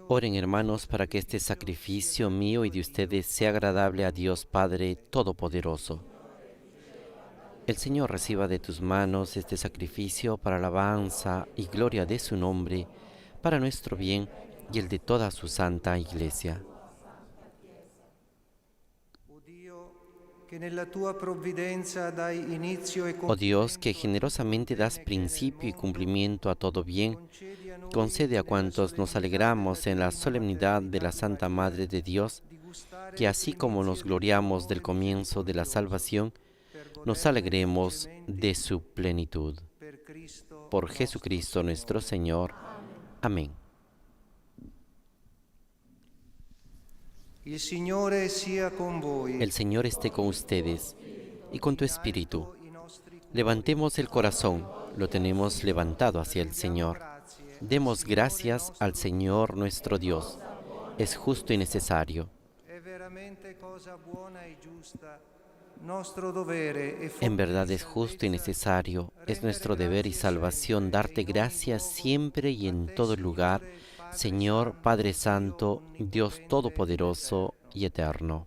Oren, hermanos, para que este sacrificio mío y de ustedes sea agradable a Dios Padre Todopoderoso. El Señor reciba de tus manos este sacrificio para alabanza y gloria de su nombre, para nuestro bien y el de toda su santa Iglesia. Oh Dios, que generosamente das principio y cumplimiento a todo bien, concede a cuantos nos alegramos en la solemnidad de la Santa Madre de Dios, que así como nos gloriamos del comienzo de la salvación, nos alegremos de su plenitud. Por Jesucristo nuestro Señor. Amén. El Signore sia con voi. El Señor esté con ustedes y con tu espíritu. Levantemos el corazón, lo tenemos levantado hacia el Señor. Demos gracias al Señor nuestro Dios. Es justo y necesario. En verdad es justo y necesario, es nuestro deber y salvación darte gracias siempre y en todo lugar, Señor Padre Santo, Dios Todopoderoso y Eterno.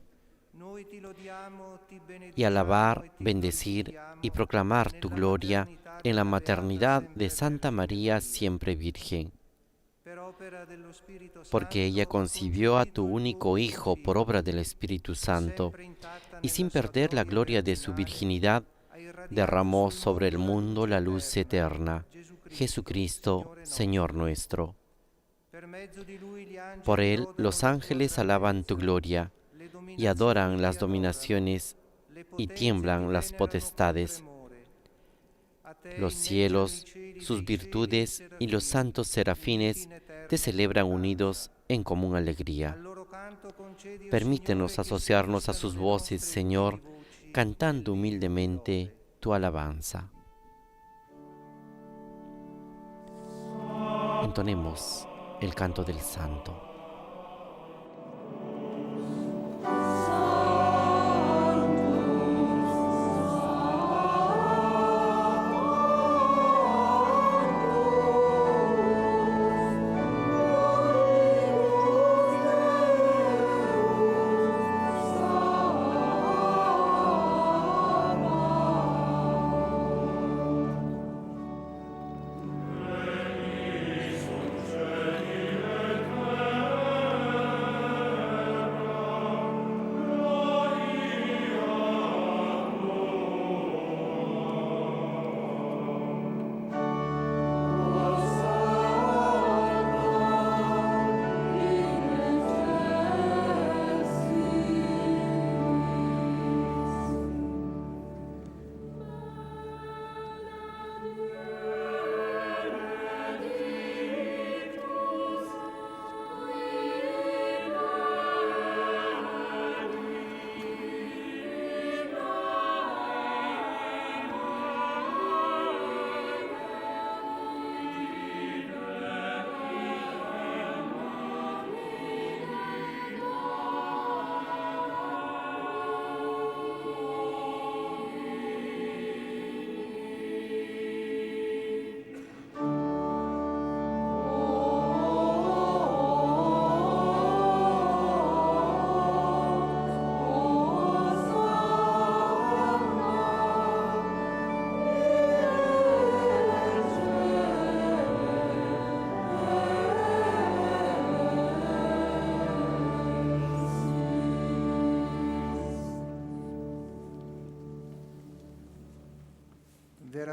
Y alabar, bendecir y proclamar tu gloria en la maternidad de Santa María siempre Virgen. Porque ella concibió a tu único Hijo por obra del Espíritu Santo, y sin perder la gloria de su virginidad, derramó sobre el mundo la luz eterna, Jesucristo, Señor nuestro. Por él los ángeles alaban tu gloria, y adoran las dominaciones, y tiemblan las potestades. Los cielos, sus virtudes y los santos serafines te celebran unidos en común alegría. Permítenos asociarnos a sus voces, Señor, cantando humildemente tu alabanza. Entonemos el canto del Santo.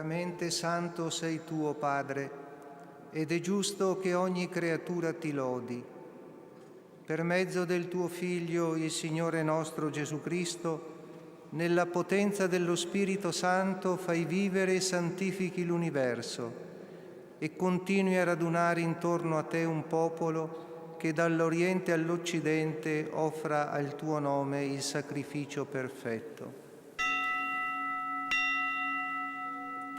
Veramente santo sei tu, o Padre, ed è giusto che ogni creatura ti lodi. Per mezzo del tuo Figlio, il Signore nostro Gesù Cristo, nella potenza dello Spirito Santo fai vivere e santifichi l'universo e continui a radunare intorno a te un popolo che dall'Oriente all'Occidente offra al tuo nome il sacrificio perfetto.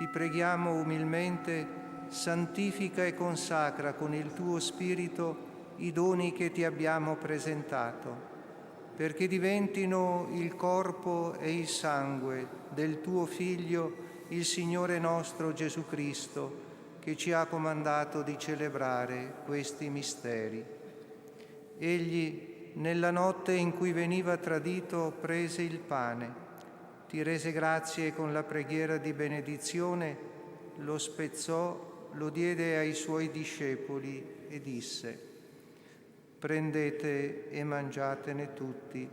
Ti preghiamo umilmente, santifica e consacra con il tuo Spirito i doni che ti abbiamo presentato, perché diventino il corpo e il sangue del tuo Figlio, il Signore nostro Gesù Cristo, che ci ha comandato di celebrare questi misteri. Egli, nella notte in cui veniva tradito, prese il pane, ti rese grazie con la preghiera di benedizione, lo spezzò, lo diede ai suoi discepoli e disse: prendete e mangiatene tutti,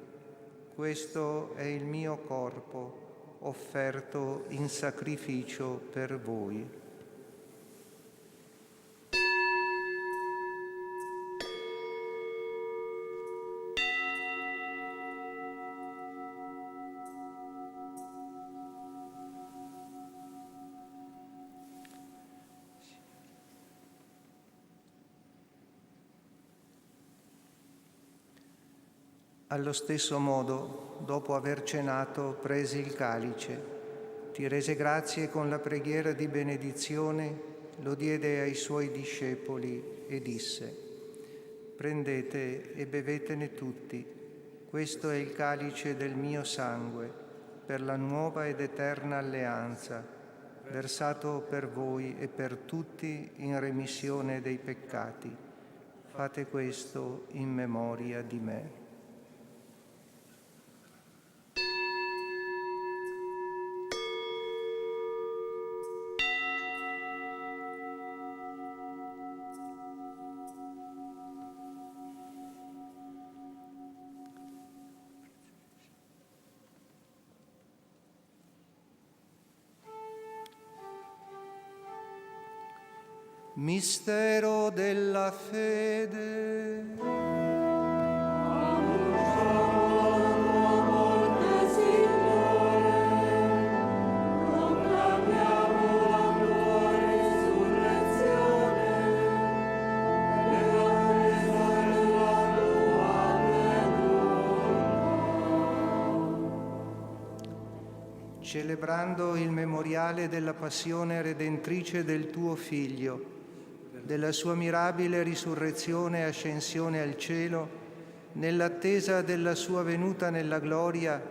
questo è il mio corpo, offerto in sacrificio per voi. Allo stesso modo, dopo aver cenato, prese il calice, ti rese grazie con la preghiera di benedizione, lo diede ai suoi discepoli e disse: prendete e bevetene tutti, questo è il calice del mio sangue, per la nuova ed eterna alleanza, versato per voi e per tutti in remissione dei peccati. Fate questo in memoria di me. Mistero della fede. Celebrando il memoriale della passione redentrice del tuo Figlio, della sua mirabile risurrezione e ascensione al cielo, nell'attesa della sua venuta nella gloria,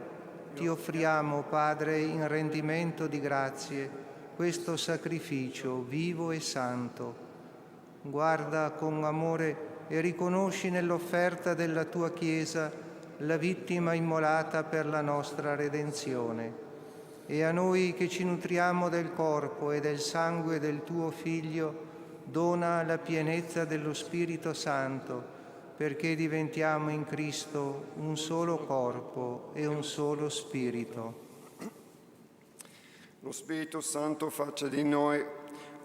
ti offriamo, Padre, in rendimento di grazie, questo sacrificio vivo e santo. Guarda con amore e riconosci nell'offerta della tua Chiesa la vittima immolata per la nostra redenzione. E a noi che ci nutriamo del corpo e del sangue del tuo Figlio, dona la pienezza dello Spirito Santo, perché diventiamo in Cristo un solo corpo e un solo Spirito. Lo Spirito Santo faccia di noi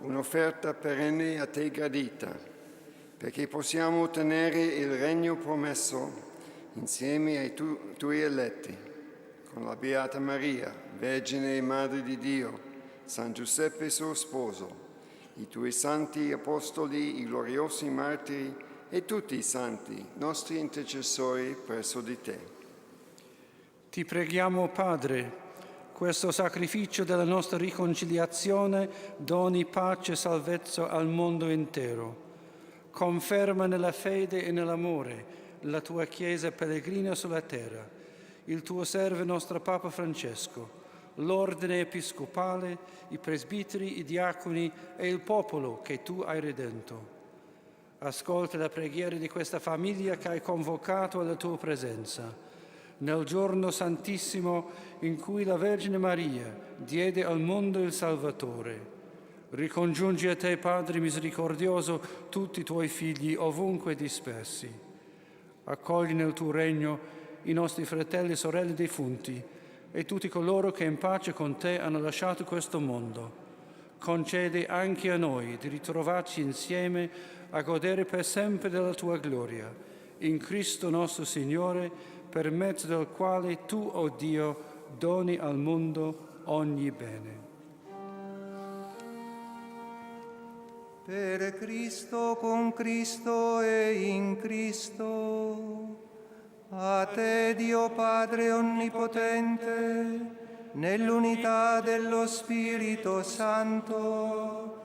un'offerta perenne a te gradita, perché possiamo ottenere il regno promesso insieme ai tuoi eletti, con la Beata Maria, Vergine e Madre di Dio, San Giuseppe suo sposo, i tuoi santi apostoli, i gloriosi martiri e tutti i santi, nostri intercessori presso di te. Ti preghiamo, Padre, questo sacrificio della nostra riconciliazione doni pace e salvezza al mondo intero. Conferma nella fede e nell'amore la tua Chiesa pellegrina sulla terra, il tuo servo nostro Papa Francesco, l'ordine episcopale, i presbiteri, i diaconi e il popolo che tu hai redento. Ascolta la preghiera di questa famiglia che hai convocato alla tua presenza, nel giorno santissimo in cui la Vergine Maria diede al mondo il Salvatore. Ricongiungi a te, Padre misericordioso, tutti i tuoi figli ovunque dispersi. Accogli nel tuo regno i nostri fratelli e sorelle defunti, e tutti coloro che in pace con te hanno lasciato questo mondo. concedi anche a noi di ritrovarci insieme a godere per sempre della tua gloria. In Cristo nostro Signore, per mezzo del quale tu, o Dio, doni al mondo ogni bene. Per Cristo, con Cristo e in Cristo, a te Dio Padre Onnipotente, nell'unità dello Spirito Santo,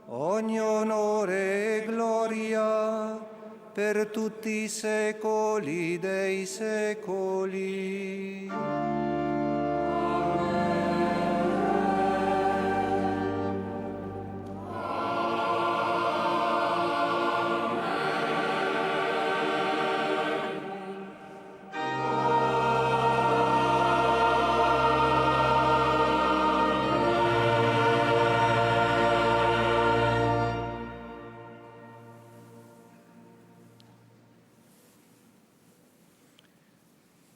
ogni onore e gloria per tutti i secoli dei secoli.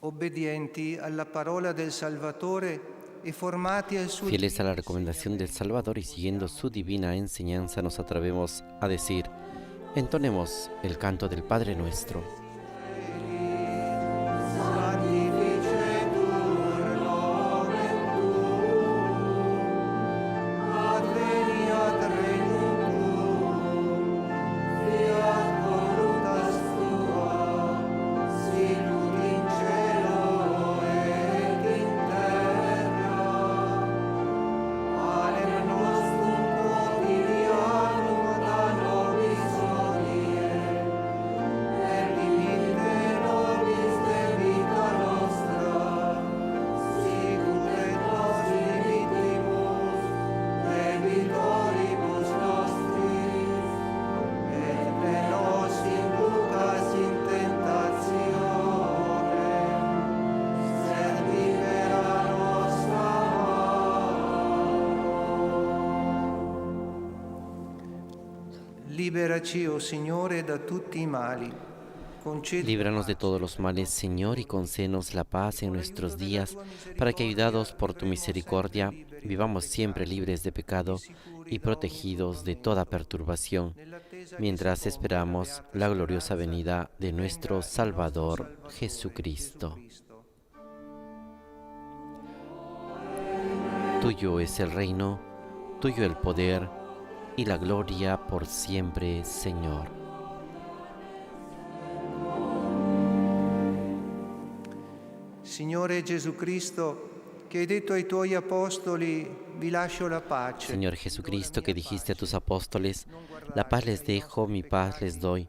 Obbedienti alla parola del Salvatore e formati al suo Fieles a la recomendación del Salvador y siguiendo su divina enseñanza, nos atrevemos a decir: entonemos el canto del Padre Nuestro. Liberaci, oh Signore, da tutti i mali. Líbranos de todos los males, Señor, y concédenos la paz en nuestros días, para que, ayudados por tu misericordia, vivamos siempre libres de pecado y protegidos de toda perturbación, mientras esperamos la gloriosa venida de nuestro Salvador Jesucristo. Tuyo es el reino, tuyo el poder y la gloria por siempre, Señor. Signore Gesù Cristo, che hai detto ai tuoi apostoli, vi lascio la pace. Señor Jesucristo, que dijiste a tus apóstoles, la paz les dejo, mi paz les doy.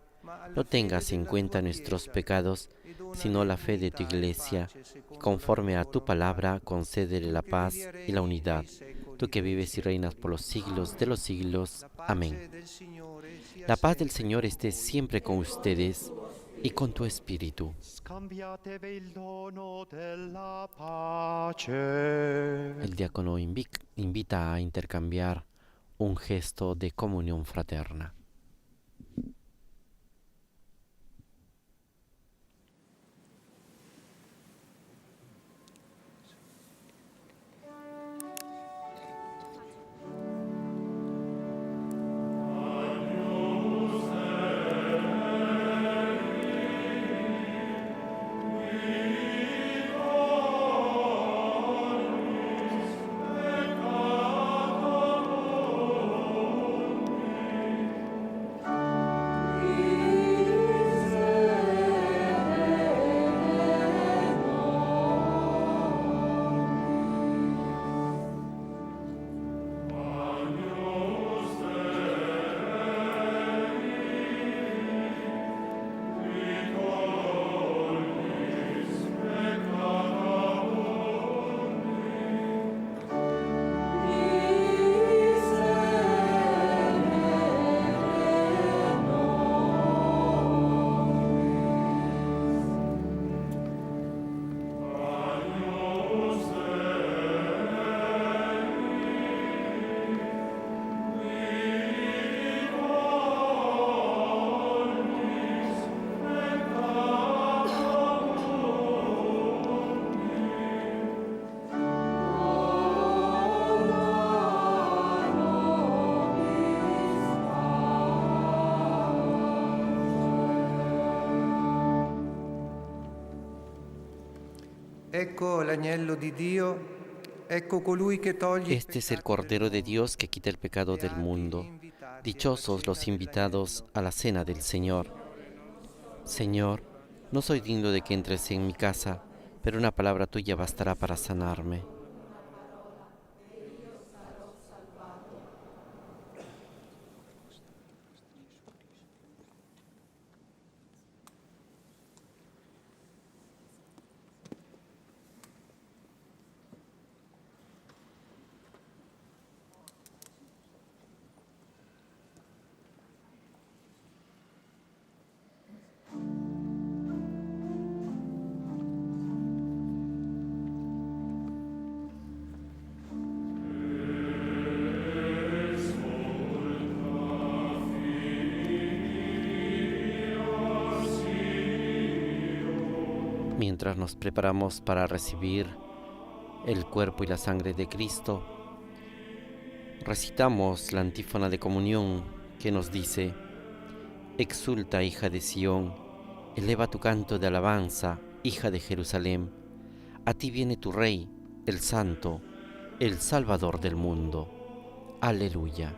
No tengas en cuenta nuestros pecados, sino la fe de tu Iglesia. Conforme a tu palabra, concédele la paz y la unidad. Tú que vives y reinas por los siglos de los siglos. Amén. La paz del Señor esté siempre con ustedes y con tu espíritu. El diácono invita a intercambiar un gesto de comunión fraterna. Ecco l'agnello di Dio, ecco colui che toglie Este es el Cordero de Dios que quita el pecado del mundo. Dichosos los invitados a la cena del Señor. Señor, no soy digno de que entres en mi casa, pero una palabra tuya bastará para sanarme. Mientras nos preparamos para recibir el cuerpo y la sangre de Cristo, recitamos la antífona de comunión que nos dice: Exulta, hija de Sión, eleva tu canto de alabanza, hija de Jerusalén. A ti viene tu Rey, el Santo, el Salvador del mundo. Aleluya.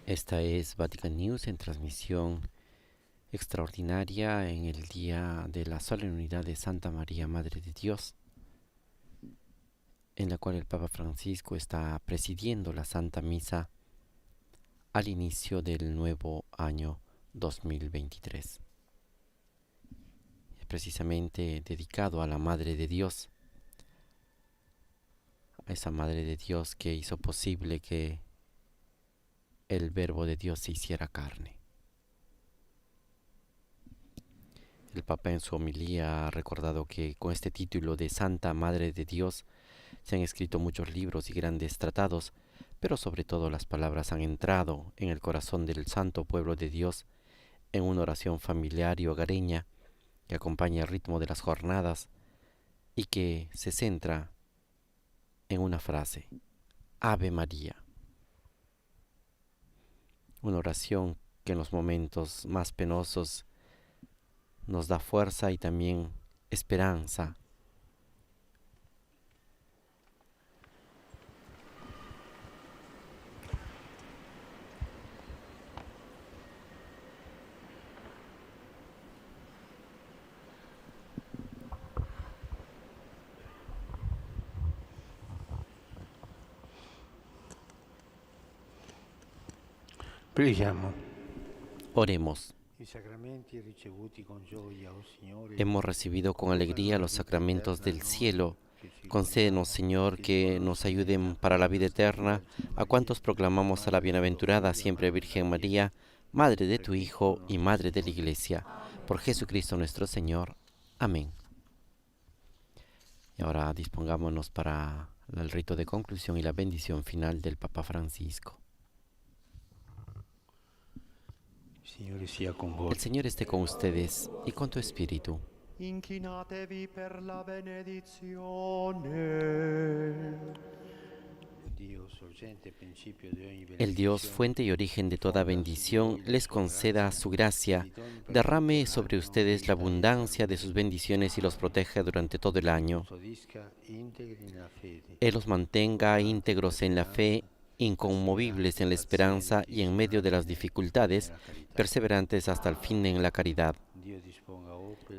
Esta es Vatican News en transmisión extraordinaria en el día de la solemnidad de Santa María, Madre de Dios, en la cual el Papa Francisco está presidiendo la Santa Misa al inicio del nuevo año 2023. Es precisamente dedicado a la Madre de Dios, a esa Madre de Dios que hizo posible que el Verbo de Dios se hiciera carne. El Papa en su homilía ha recordado que con este título de Santa Madre de Dios se han escrito muchos libros y grandes tratados, pero sobre todo las palabras han entrado en el corazón del santo pueblo de Dios en una oración familiar y hogareña que acompaña el ritmo de las jornadas y que se centra en una frase: Ave María. Una oración que en los momentos más penosos nos da fuerza y también esperanza. Preghiamo. Oremos. Hemos recibido con alegría los sacramentos del cielo. Concédenos, Señor, que nos ayuden para la vida eterna a cuantos proclamamos a la bienaventurada siempre Virgen María, Madre de tu Hijo y Madre de la Iglesia. Por Jesucristo nuestro Señor. Amén. Y ahora dispongámonos para el rito de conclusión y la bendición final del Papa Francisco. El Señor esté con ustedes y con tu espíritu. Inchinatevi per la benedizione. El Dios, fuente y origen de toda bendición, les conceda su gracia, derrame sobre ustedes la abundancia de sus bendiciones y los proteja durante todo el año. Él los mantenga íntegros en la fe, inconmovibles en la esperanza y en medio de las dificultades, perseverantes hasta el fin en la caridad.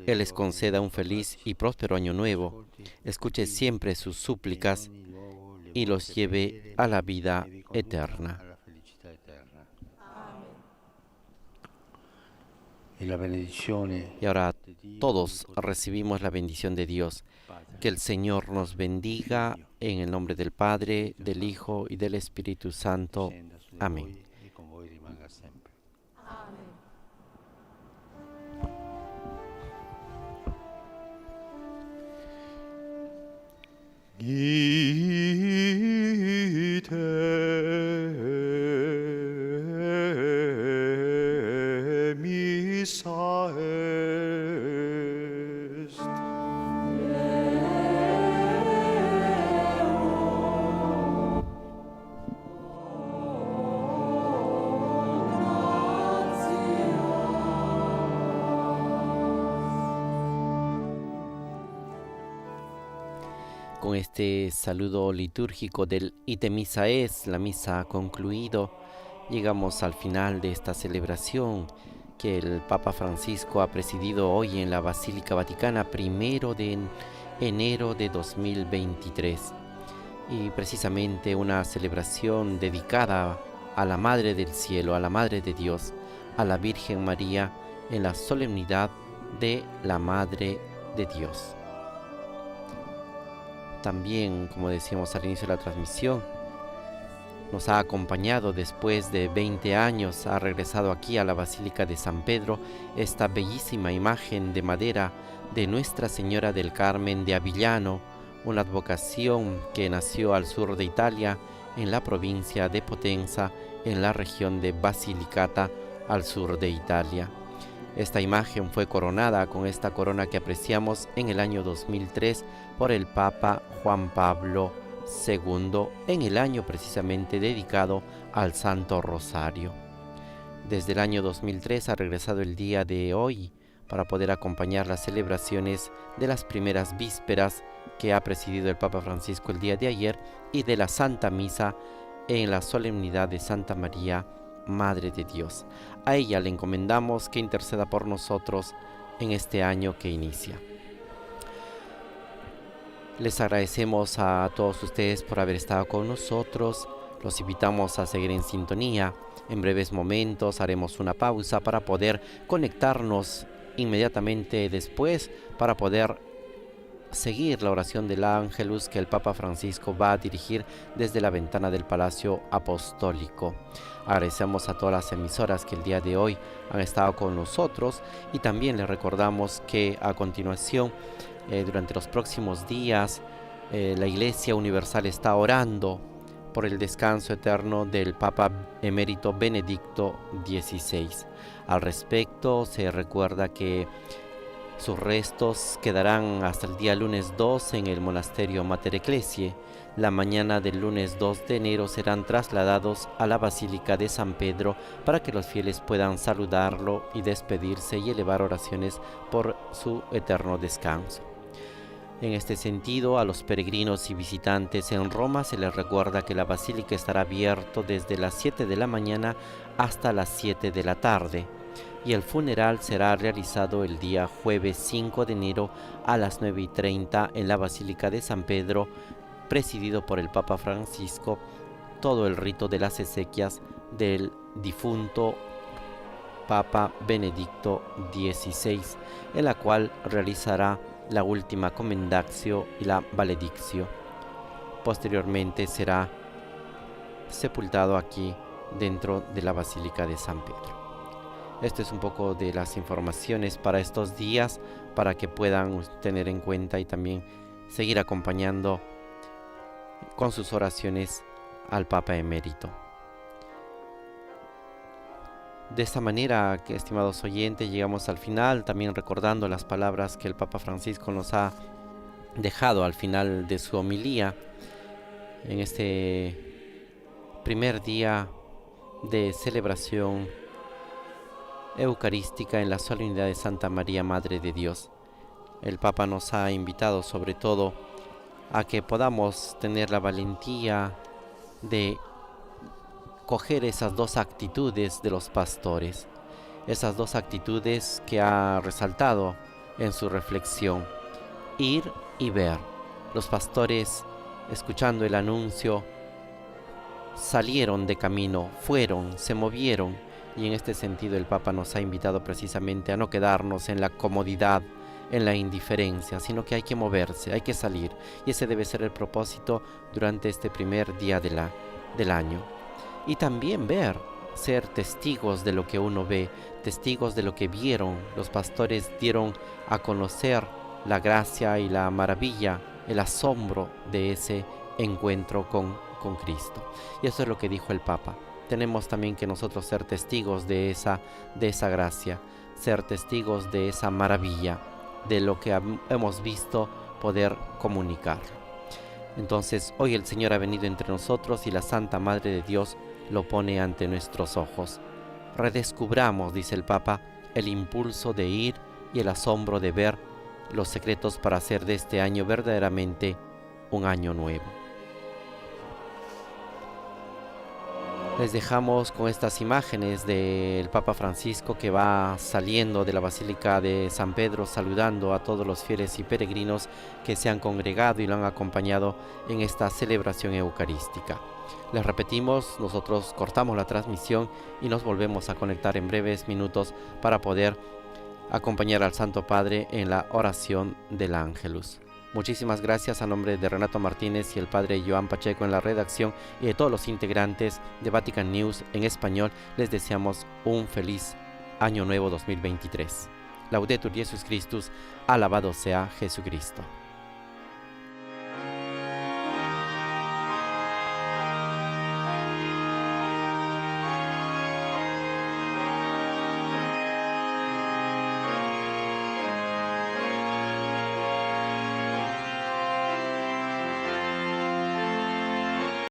Él les conceda un feliz y próspero año nuevo, escuche siempre sus súplicas y los lleve a la vida eterna. Y ahora todos recibimos la bendición de Dios. Que el Señor nos bendiga en el nombre del Padre, del Hijo y del Espíritu Santo. Amén. Ite missa est. Con este saludo litúrgico del Ite missa est, la misa ha concluido. Llegamos al final de esta celebración que el Papa Francisco ha presidido hoy en la Basílica Vaticana, 1 de enero de 2023. Y precisamente una celebración dedicada a la Madre del Cielo, a la Madre de Dios, a la Virgen María, en la solemnidad de la Madre de Dios. También, como decíamos al inicio de la transmisión, nos ha acompañado después de 20 años, ha regresado aquí a la Basílica de San Pedro esta bellísima imagen de madera de Nuestra Señora del Carmen de Avigliano, una advocación que nació al sur de Italia, en la provincia de Potenza, en la región de Basilicata, al sur de Italia. Esta imagen fue coronada con esta corona que apreciamos en el año 2003 por el Papa Juan Pablo II, en el año precisamente dedicado al Santo Rosario. Desde el año 2003 ha regresado el día de hoy para poder acompañar las celebraciones de las primeras vísperas que ha presidido el Papa Francisco el día de ayer y de la Santa Misa en la solemnidad de Santa María, Madre de Dios. A ella le encomendamos que interceda por nosotros en este año que inicia. Les agradecemos a todos ustedes por haber estado con nosotros. Los invitamos a seguir en sintonía. En breves momentos haremos una pausa para poder conectarnos inmediatamente después para poder seguir la oración del Ángelus que el Papa Francisco va a dirigir desde la ventana del Palacio Apostólico. Agradecemos a todas las emisoras que el día de hoy han estado con nosotros y también les recordamos que a continuación, durante los próximos días, la Iglesia Universal está orando por el descanso eterno del Papa Emérito Benedicto XVI. Al respecto, se recuerda que sus restos quedarán hasta el día lunes 2 en el monasterio Mater Ecclesiae. La mañana del lunes 2 de enero serán trasladados a la Basílica de San Pedro para que los fieles puedan saludarlo y despedirse y elevar oraciones por su eterno descanso. En este sentido, a los peregrinos y visitantes en Roma se les recuerda que la basílica estará abierta desde las 7 de la mañana hasta las 7 de la tarde y el funeral será realizado el día jueves 5 de enero a las 9:30 en la Basílica de San Pedro, presidido por el Papa Francisco, todo el rito de las exequias del difunto Papa Benedicto XVI, en la cual realizará la última comendatio y la valedictio. Posteriormente será sepultado aquí dentro de la Basílica de San Pedro. Esto es un poco de las informaciones para estos días, para que puedan tener en cuenta y también seguir acompañando con sus oraciones al Papa Emérito. De esta manera, estimados oyentes, llegamos al final, también recordando las palabras que el Papa Francisco nos ha dejado al final de su homilía en este primer día de celebración eucarística en la solemnidad de Santa María, Madre de Dios. El Papa nos ha invitado sobre todo a que podamos tener la valentía de coger esas dos actitudes de los pastores, esas dos actitudes que ha resaltado en su reflexión: ir y ver. Los pastores, escuchando el anuncio, salieron de camino, fueron, se movieron, y en este sentido el Papa nos ha invitado precisamente a no quedarnos en la comodidad, en la indiferencia, sino que hay que moverse, hay que salir, y ese debe ser el propósito durante este primer día del año. Y también ver, ser testigos de lo que uno ve, testigos de lo que vieron. Los pastores dieron a conocer la gracia y la maravilla, el asombro de ese encuentro con Cristo. Y eso es lo que dijo el Papa. Tenemos también que nosotros ser testigos de esa gracia, ser testigos de esa maravilla, de lo que hemos visto, poder comunicarlo. Entonces, hoy el Señor ha venido entre nosotros y la Santa Madre de Dios lo pone ante nuestros ojos. Redescubramos, dice el Papa, el impulso de ir y el asombro de ver los secretos para hacer de este año verdaderamente un año nuevo. Les dejamos con estas imágenes del Papa Francisco que va saliendo de la Basílica de San Pedro, saludando a todos los fieles y peregrinos que se han congregado y lo han acompañado en esta celebración eucarística. Les repetimos, nosotros cortamos la transmisión y nos volvemos a conectar en breves minutos para poder acompañar al Santo Padre en la oración del Ángelus. Muchísimas gracias a nombre de Renato Martínez y el Padre Joan Pacheco en la redacción y de todos los integrantes de Vatican News en español. Les deseamos un feliz Año Nuevo 2023. Laudetur Jesus Christus, alabado sea Jesucristo.